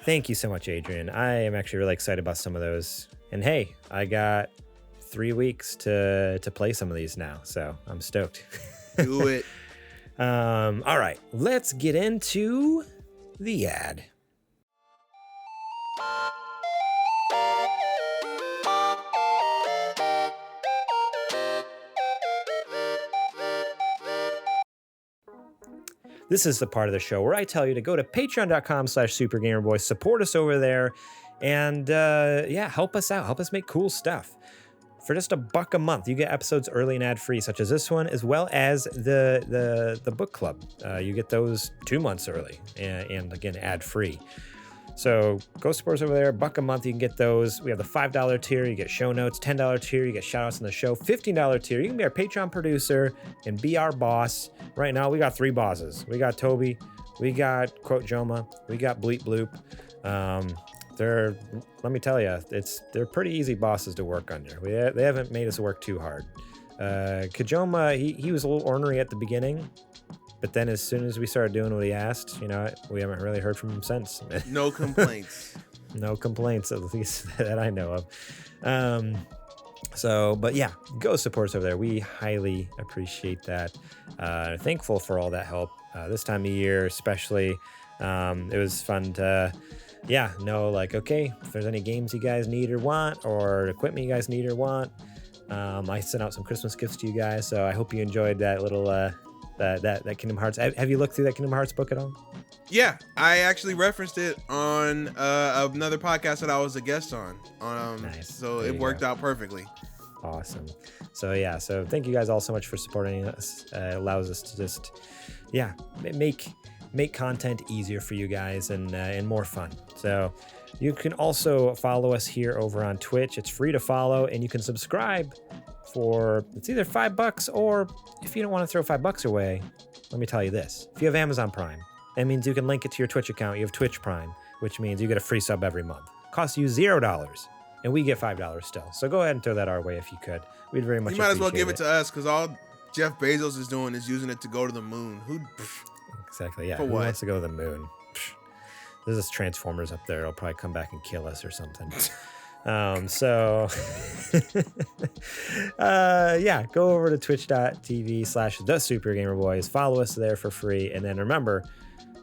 [SPEAKER 1] Thank you so much, Adrian. I am actually really excited about some of those. And hey, I got 3 weeks to play some of these now, so I'm stoked.
[SPEAKER 2] Do it.
[SPEAKER 1] All right, let's get into the ad. This is the part of the show where I tell you to go to patreon.com/supergamerboy, support us over there, and help us out. Help us make cool stuff. For just $1 a month, you get episodes early and ad-free, such as this one, as well as the book club. You get those 2 months early, and again, ad-free. So go support us over there. $1 a month, you can get those. We have the $5 tier, you get show notes. $10 tier, you get shoutouts on the show. $15 tier, you can be our Patreon producer and be our boss. Right now, we got 3 bosses. We got Toby, we got Quote Joma, we got Bleep Bloop. Let me tell you, they're pretty easy bosses to work under. They haven't made us work too hard. Kojoma, he was a little ornery at the beginning, but then as soon as we started doing what he asked, we haven't really heard from him since.
[SPEAKER 2] No complaints.
[SPEAKER 1] No complaints, at least that I know of. But yeah, go support us over there. We highly appreciate that. Thankful for all that help this time of year, especially. It was fun to, know like, okay, if there's any games you guys need or want, or equipment you guys need or want, I sent out some Christmas gifts to you guys. So I hope you enjoyed that little that Kingdom Hearts. Have you looked through that Kingdom Hearts book at all?
[SPEAKER 2] Yeah, I actually referenced it on another podcast that I was a guest on.
[SPEAKER 1] Nice.
[SPEAKER 2] So it worked out perfectly.
[SPEAKER 1] Awesome. So so thank you guys all so much for supporting us. It allows us to just make content easier for you guys and more fun. So you can also follow us here over on Twitch. It's free to follow, and you can subscribe for, it's either $5, or if you don't want to throw $5 away, let me tell you this. If you have Amazon Prime, that means you can link it to your Twitch account. You have Twitch Prime, which means you get a free sub every month. Costs you $0, and we get $5 still. So go ahead and throw that our way if you could. We'd very much appreciate it.
[SPEAKER 2] You might as well give it to us, because all Jeff Bezos is doing is using it to go to the moon.
[SPEAKER 1] Exactly, yeah.
[SPEAKER 2] For
[SPEAKER 1] Who
[SPEAKER 2] what?
[SPEAKER 1] wants to go to the moon? There's this Transformers up there. It'll probably come back and kill us or something. So go over to twitch.tv/TheSuperGamerBoys. Follow us there for free. And then remember,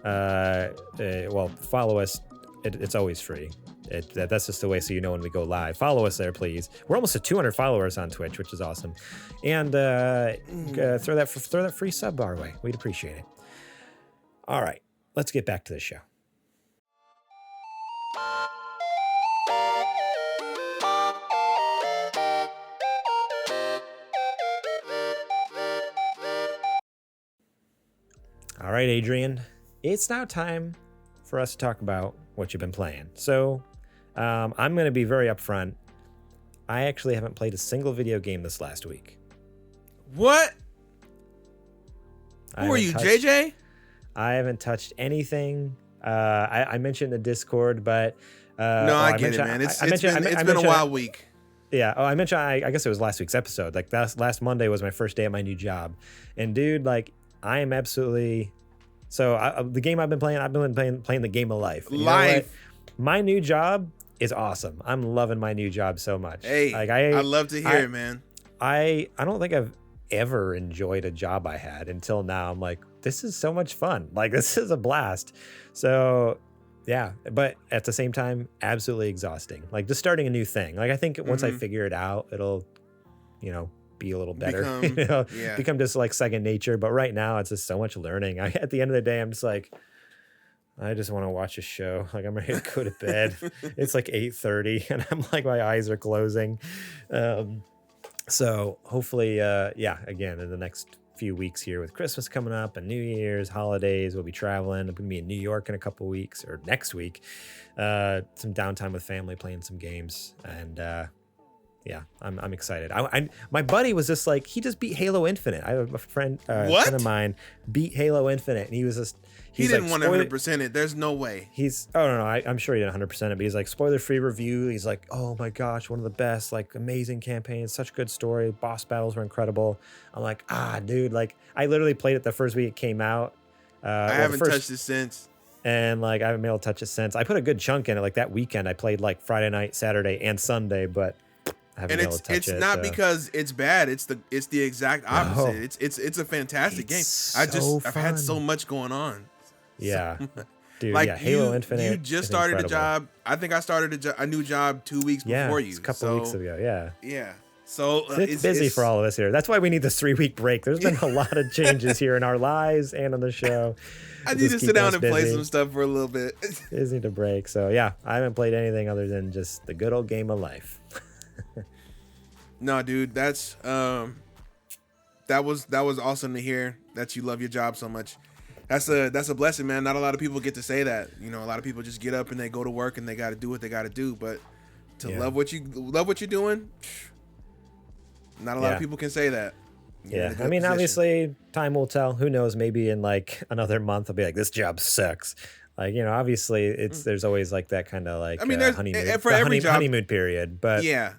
[SPEAKER 1] follow us. It's always free. That's just the way, so you know when we go live. Follow us there, please. We're almost at 200 followers on Twitch, which is awesome. And throw that free sub our way. We'd appreciate it. All right, let's get back to the show. All right, Adrian, it's now time for us to talk about what you've been playing. So I'm going to be very upfront. I actually haven't played a single video game this last week.
[SPEAKER 2] What? Who are you, JJ?
[SPEAKER 1] I haven't touched anything. I mentioned the Discord, but
[SPEAKER 2] no, I get it, man. It's been a wild week.
[SPEAKER 1] Yeah. Oh, I mentioned. I guess it was last week's episode. Like last Monday was my first day at my new job, and dude, like I am absolutely. So the game I've been playing the game of life. My new job is awesome. I'm loving my new job so much.
[SPEAKER 2] Hey, like I love to hear it, man.
[SPEAKER 1] I don't think I've ever enjoyed a job I had until now. I'm like, this is so much fun. Like, this is a blast. So yeah, but at the same time, absolutely exhausting. Like just starting a new thing. Like I think once I figure it out, it'll, be a little better, become just like second nature. But right now it's just so much learning. At the end of the day, I'm just like, I just want to watch a show. Like I'm ready to go to bed. It's like 8:30 and I'm like, my eyes are closing. So hopefully, again, in the next few weeks here with Christmas coming up and New Year's, holidays, we'll be traveling. I'm going to be in New York in a couple weeks, or next week. Some downtime with family, playing some games. And I'm excited. My buddy was just like, he just beat Halo Infinite. I have a friend of mine beat Halo Infinite, and he was just...
[SPEAKER 2] He didn't 100% it. There's no way.
[SPEAKER 1] I'm sure he didn't 100% it, but he's like, spoiler-free review. He's like, oh my gosh, one of the best, like amazing campaigns, such a good story. Boss battles were incredible. I'm like, dude, like I literally played it the first week it came out.
[SPEAKER 2] I haven't touched it since.
[SPEAKER 1] And like I haven't been able to touch it since. I put a good chunk in it. Like that weekend, I played like Friday night, Saturday, and Sunday, but I haven't been able to touch it.
[SPEAKER 2] It's not because it's bad. It's the exact opposite. No. It's a fantastic game. I've had so much going on.
[SPEAKER 1] Yeah, dude.
[SPEAKER 2] Like
[SPEAKER 1] Halo Infinite.
[SPEAKER 2] You just started a job. I think I started a new job 2 weeks before you.
[SPEAKER 1] A couple weeks ago. Yeah.
[SPEAKER 2] Yeah. So
[SPEAKER 1] it's busy for all of us here. That's why we need this 3-week break. There's been a lot of changes here in our lives and on the show.
[SPEAKER 2] I need to sit down and play some stuff for a little bit.
[SPEAKER 1] Just need a break. So yeah, I haven't played anything other than just the good old game of life.
[SPEAKER 2] No, dude, that was awesome to hear that you love your job so much. That's a blessing, man. Not a lot of people get to say that. A lot of people just get up and they go to work and they got to do what they got to do. But to love what you're doing, not a lot of people can say that.
[SPEAKER 1] Yeah, I mean, obviously, time will tell. Who knows? Maybe in like another month, I'll be like, this job sucks. Like, obviously, there's always like that kind of like honeymoon period. But
[SPEAKER 2] yeah,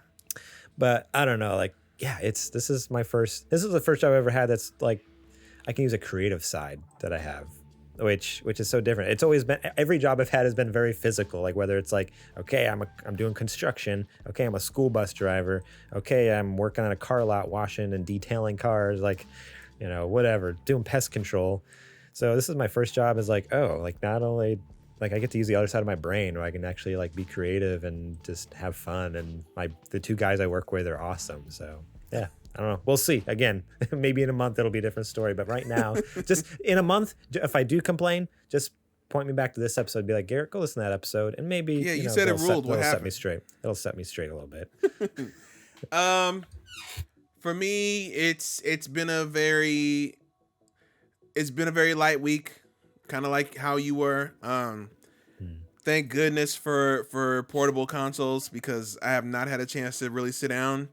[SPEAKER 1] but I don't know. Like, this is the first job I've ever had that's like, I can use a creative side that I have, which is so different. It's always been, every job I've had has been very physical. Like whether it's like, okay, I'm doing construction. Okay, I'm a school bus driver. Okay, I'm working on a car lot, washing and detailing cars. Like, whatever, doing pest control. So this is my first job as like, oh, like not only like I get to use the other side of my brain where I can actually like be creative and just have fun. And the 2 guys I work with are awesome. So yeah, I don't know. We'll see. Again, maybe in a month it'll be a different story. But right now, just in a month, if I do complain, just point me back to this episode. Be like, Garrett, go listen to that episode, and maybe
[SPEAKER 2] you said it ruled. What happened?
[SPEAKER 1] Set me straight. It'll set me straight a little bit.
[SPEAKER 2] For me, it's been a very light week, kind of like how you were. Thank goodness for portable consoles, because I have not had a chance to really sit down.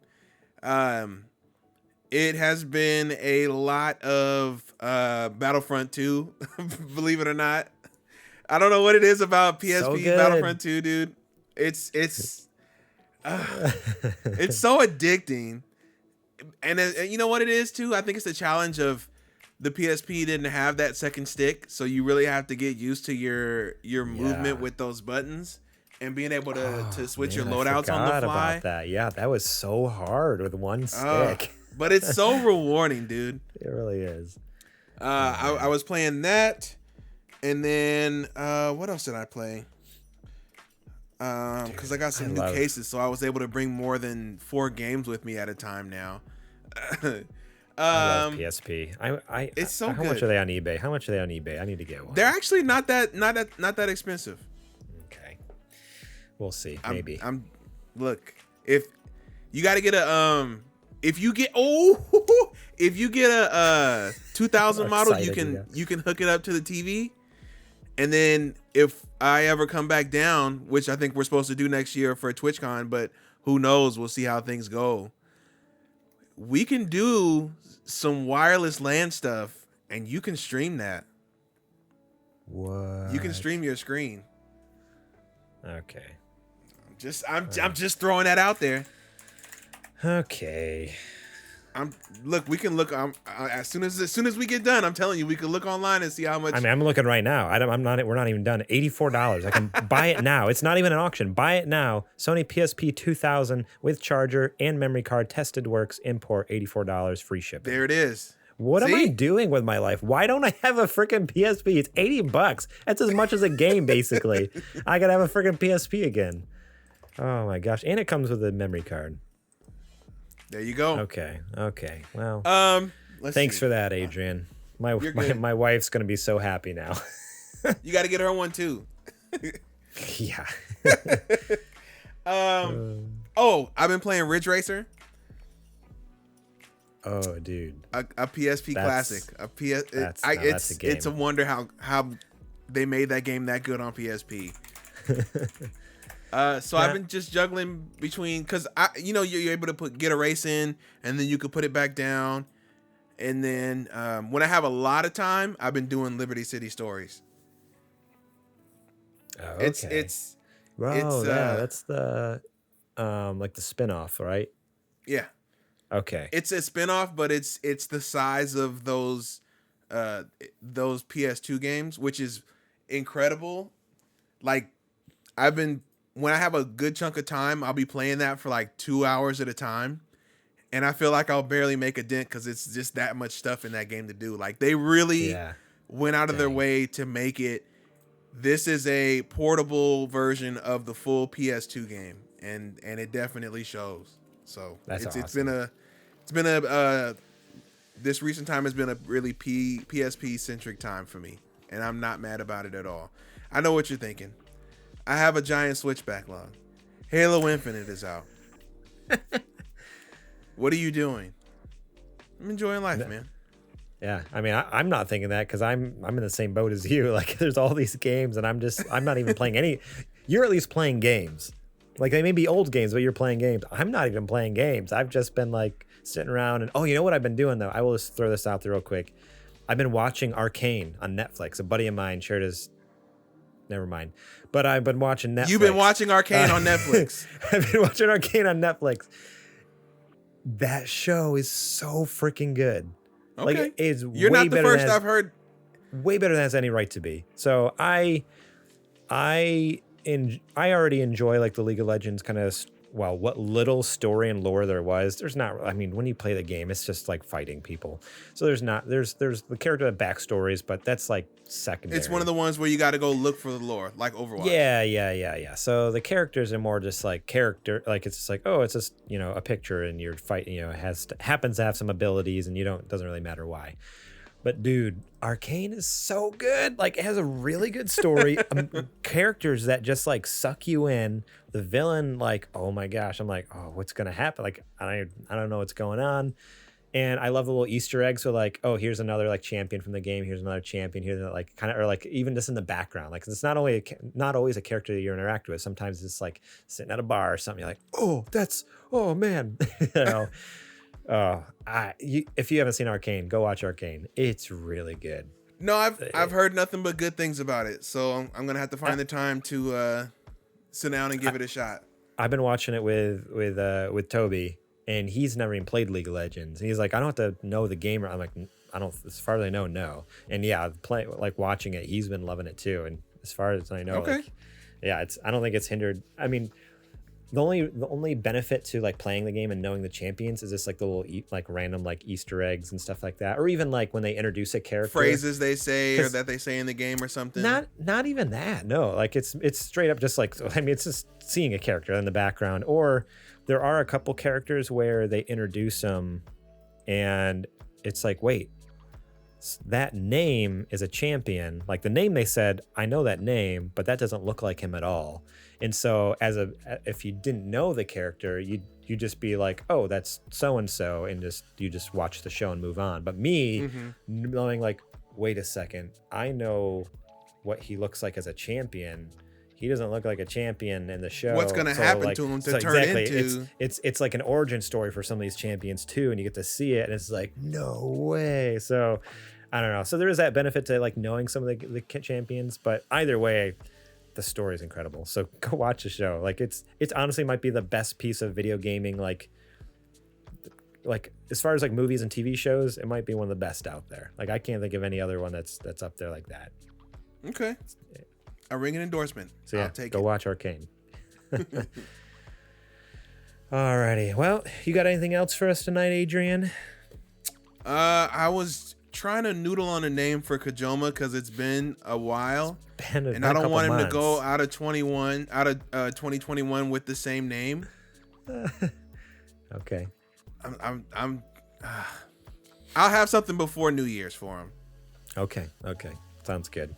[SPEAKER 2] It has been a lot of Battlefront 2, believe it or not. I don't know what it is about PSP Battlefront 2, dude. It's so addicting. And you know what it is too? I think it's the challenge of the PSP didn't have that second stick, so you really have to get used to your movement with those buttons and being able to switch your loadouts on the fly.
[SPEAKER 1] About that. Yeah, that was so hard with one stick.
[SPEAKER 2] But it's so rewarding, dude.
[SPEAKER 1] It really is.
[SPEAKER 2] I was playing that, and then what else did I play? Because I got some new cases, so I was able to bring more than 4 games with me at a time now.
[SPEAKER 1] I love PSP.
[SPEAKER 2] It's so
[SPEAKER 1] how
[SPEAKER 2] good.
[SPEAKER 1] How much are they on eBay? I need to get one.
[SPEAKER 2] They're actually not that expensive.
[SPEAKER 1] Okay, we'll see. Maybe.
[SPEAKER 2] Look, if you got to get if you get a 2000 model, you can hook it up to the TV. And then if I ever come back down, which I think we're supposed to do next year for TwitchCon, but who knows? We'll see how things go. We can do some wireless LAN stuff, and you can stream that.
[SPEAKER 1] What?
[SPEAKER 2] You can stream your screen.
[SPEAKER 1] Okay.
[SPEAKER 2] I'm just throwing that out there.
[SPEAKER 1] Okay.
[SPEAKER 2] We can look. As soon as we get done, I'm telling you, we can look online and see how much.
[SPEAKER 1] I mean, I'm looking right now. We're not even done. $84. I can buy it now. It's not even an auction. Buy it now. Sony PSP 2000 with charger and memory card. Tested works. Import $84. Free shipping.
[SPEAKER 2] There it is.
[SPEAKER 1] What am I doing with my life? Why don't I have a freaking PSP? It's $80. That's as much as a game, basically. I gotta have a freaking PSP again. Oh my gosh! And it comes with a memory card.
[SPEAKER 2] There you go.
[SPEAKER 1] Okay. Well,
[SPEAKER 2] thanks
[SPEAKER 1] for that, Adrian. My wife's gonna be so happy now.
[SPEAKER 2] You got to get her one too.
[SPEAKER 1] Yeah.
[SPEAKER 2] I've been playing Ridge Racer.
[SPEAKER 1] Oh, dude.
[SPEAKER 2] A PSP classic. That's a game. It's a wonder how they made that game that good on PSP. I've been just juggling between, because you're able to get a race in, and then you could put it back down, and then when I have a lot of time, I've been doing Liberty City Stories.
[SPEAKER 1] Oh, okay. That's the like the spinoff, right?
[SPEAKER 2] Yeah.
[SPEAKER 1] Okay.
[SPEAKER 2] It's a spinoff, but it's the size of those PS2 games, which is incredible. Like, when I have a good chunk of time, I'll be playing that for like 2 hours at a time. And I feel like I'll barely make a dent because it's just that much stuff in that game to do. Like, they really went out of their way to make it. This is a portable version of the full PS2 game. And it definitely shows. So it's been a this recent time has been a really PSP centric time for me. And I'm not mad about it at all. I know what you're thinking. I have a giant Switch backlog. Halo Infinite is out. What are you doing? I'm enjoying life, man.
[SPEAKER 1] Yeah, I mean, I'm not thinking that because I'm in the same boat as you. Like, there's all these games, and I'm not even playing any. You're at least playing games. Like, they may be old games, but you're playing games. I'm not even playing games. I've just been like sitting around and you know what I've been doing though? I will just throw this out there real quick. I've been watching Arcane on Netflix. A buddy of mine shared his. Never mind. But I've been watching Netflix.
[SPEAKER 2] You've been watching Arcane on Netflix.
[SPEAKER 1] I've been watching Arcane on Netflix. That show is so freaking good.
[SPEAKER 2] Okay.
[SPEAKER 1] Like, it's
[SPEAKER 2] You're not the first I've heard.
[SPEAKER 1] Way better than it has any right to be. So I already enjoy like the League of Legends kind of what little story and lore there was, there's not. I mean, when you play the game, it's just like fighting people. So there's the character backstories, but that's like secondary.
[SPEAKER 2] It's one of the ones where you got to go look for the lore, like Overwatch.
[SPEAKER 1] Yeah. So the characters are more just like character, like it's just like, oh, it's just, you know, a picture and you're fighting, you know, it happens to have some abilities and doesn't really matter why. But dude, Arcane is so good. Like, it has a really good story. Characters that just like suck you in. The villain, like, oh my gosh, I'm like, oh, what's gonna happen? Like, I don't know what's going on. And I love the little Easter eggs. So like, oh, here's another like champion from the game. Here's another champion. Here's like kind of, or like even just in the background. Like, it's not always a character that you interact with. Sometimes it's like sitting at a bar or something. You're like, oh man, you know. If you haven't seen Arcane, go watch Arcane. It's really good.
[SPEAKER 2] No, I've heard nothing but good things about it. So I'm gonna have to find the time to sit down and give it a shot.
[SPEAKER 1] I've been watching it with Toby, and he's never even played League of Legends. And he's like, I don't have to know the game. I'm like, I don't. As far as I know, no. And yeah, watching it, he's been loving it too. And as far as I know,
[SPEAKER 2] okay.
[SPEAKER 1] Like, yeah, I don't think it's hindered. I mean, the only benefit to like playing the game and knowing the champions is just like the little like random like Easter eggs and stuff like that, or even like when they introduce a character,
[SPEAKER 2] phrases they say or that they say in the game or something.
[SPEAKER 1] Not even that. No, like it's straight up just like, I mean, it's just seeing a character in the background. Or there are a couple characters where they introduce them, and it's like, wait, that name is a champion. Like the name they said, I know that name, but that doesn't look like him at all. And so if you didn't know the character, you just be like, oh, that's so-and-so, and you just watch the show and move on. But me knowing like, wait a second, I know what he looks like as a champion. He doesn't look like a champion in the show.
[SPEAKER 2] What's going to happen to him to turn into?
[SPEAKER 1] It's like an origin story for some of these champions too, and you get to see it, and it's like, no way. So I don't know. So there is that benefit to like knowing some of the champions, but either way, the story is incredible. So go watch the show. Like it's honestly might be the best piece of video gaming. Like as far as like movies and TV shows, it might be one of the best out there. Like I can't think of any other one that's up there like that.
[SPEAKER 2] Okay. A ringing endorsement.
[SPEAKER 1] So yeah,
[SPEAKER 2] I'll take
[SPEAKER 1] go watch Arcane. Alrighty. Well, you got anything else for us tonight, Adrian?
[SPEAKER 2] I was trying to noodle on a name for Kojima because it's been a while, and I don't want him to go out of 2021 with the same name.
[SPEAKER 1] Okay.
[SPEAKER 2] I'll have something before New Year's for him.
[SPEAKER 1] Okay. Sounds good.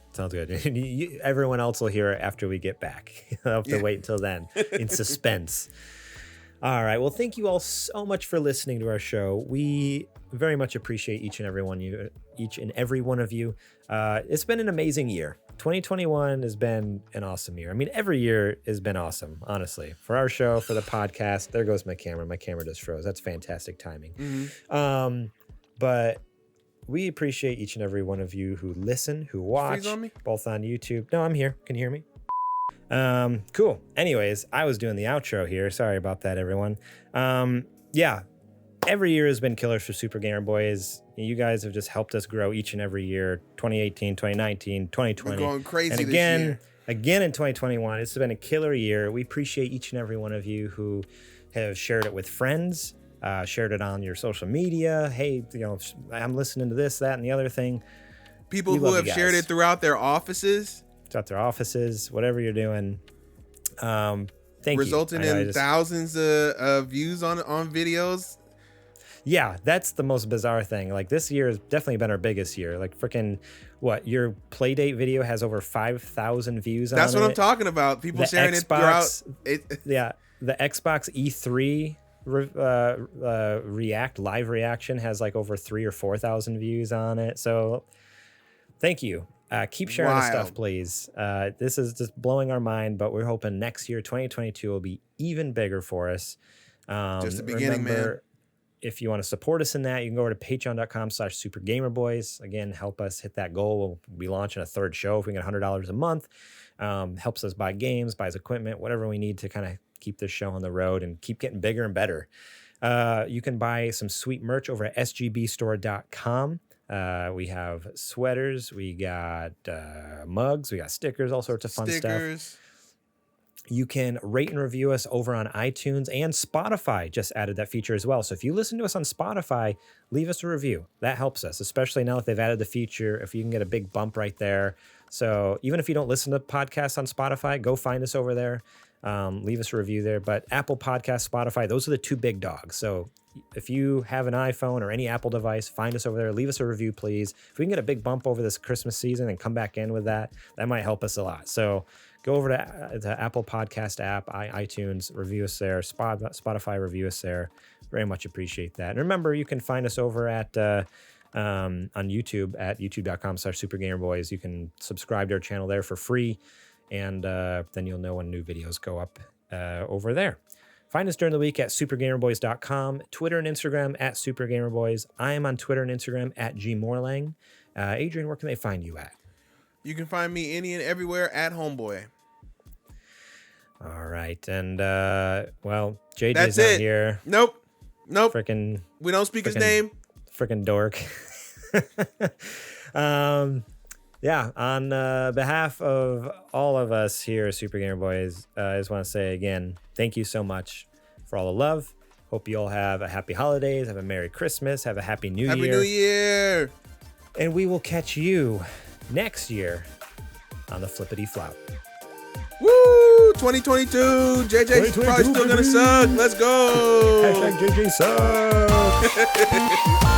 [SPEAKER 1] Everyone else will hear it after we get back. I'll have to wait until then in suspense. All right. Well, thank you all so much for listening to our show. We very much appreciate each and every one of you. It's been an amazing year. 2021 has been an awesome year. I mean, every year has been awesome, honestly. For our show, for the podcast. There goes my camera. My camera just froze. That's fantastic timing. Mm-hmm. But we appreciate each and every one of you who listen, who watch, both on YouTube. No, I'm here. Can you hear me? Cool. Anyways, I was doing the outro here. Sorry about that, everyone. Yeah, every year has been killers for Super Gamer Boys. You guys have just helped us grow each and every year. 2018, 2019, 2020.
[SPEAKER 2] We're going crazy
[SPEAKER 1] and
[SPEAKER 2] again
[SPEAKER 1] in 2021. It's been a killer year. We appreciate each and every one of you who have shared it with friends, shared it on your social media. Hey, I'm listening to this, that, and the other thing.
[SPEAKER 2] People who have shared it throughout their offices.
[SPEAKER 1] Whatever you're doing. Thank you.
[SPEAKER 2] Resulting in thousands of views on videos.
[SPEAKER 1] Yeah, that's the most bizarre thing. Like this year has definitely been our biggest year. Like freaking your Playdate video has over 5,000 views on it.
[SPEAKER 2] That's what I'm talking about. People sharing it throughout.
[SPEAKER 1] Yeah, the Xbox E3 live reaction has like over 3,000 or 4,000 views on it. So thank you. Keep sharing the stuff, please. This is just blowing our mind, but we're hoping next year, 2022, will be even bigger for us.
[SPEAKER 2] Just the beginning, man.
[SPEAKER 1] If you want to support us in that, you can go over to patreon.com/supergamerboys. Again, help us hit that goal. We'll be launching a third show if we get $100 a month. Helps us buy games, buys equipment, whatever we need to kind of keep this show on the road and keep getting bigger and better. You can buy some sweet merch over at sgbstore.com. We have sweaters, we got mugs, we got stickers, all sorts of fun stuff. You can rate and review us over on iTunes, and Spotify just added that feature as well. So if you listen to us on Spotify, leave us a review. That helps us, especially now that they've added the feature. If you can get a big bump right there. So even if you don't listen to podcasts on Spotify, go find us over there. Leave us a review there. But Apple Podcasts, Spotify, those are the two big dogs. So if you have an iPhone or any Apple device, find us over there. Leave us a review, please. If we can get a big bump over this Christmas season and come back in with that, that might help us a lot. So go over to the Apple Podcast app, iTunes, review us there. Spotify, review us there. Very much appreciate that. And remember, you can find us over at on YouTube at youtube.com/SuperGamerBoys. You can subscribe to our channel there for free, and then you'll know when new videos go up over there. Find us during the week at supergamerboys.com, Twitter and Instagram at supergamerboys. I am on Twitter and Instagram at gmorlang. Adrian, where can they find you at?
[SPEAKER 2] You can find me any and everywhere at Homeboy.
[SPEAKER 1] All right. And, well, JJ's not here.
[SPEAKER 2] Nope.
[SPEAKER 1] Frickin'.
[SPEAKER 2] We don't speak his name.
[SPEAKER 1] Frickin' dork. Yeah, on behalf of all of us here at Super Gamer Boys, I just want to say again, thank you so much for all the love. Hope you all have a happy holidays, have a Merry Christmas, have a Happy New Year.
[SPEAKER 2] Happy New Year!
[SPEAKER 1] And we will catch you next year on the Flippity Flop.
[SPEAKER 2] Woo! 2022! JJ's probably still gonna suck. Let's go!
[SPEAKER 1] #JJ suck!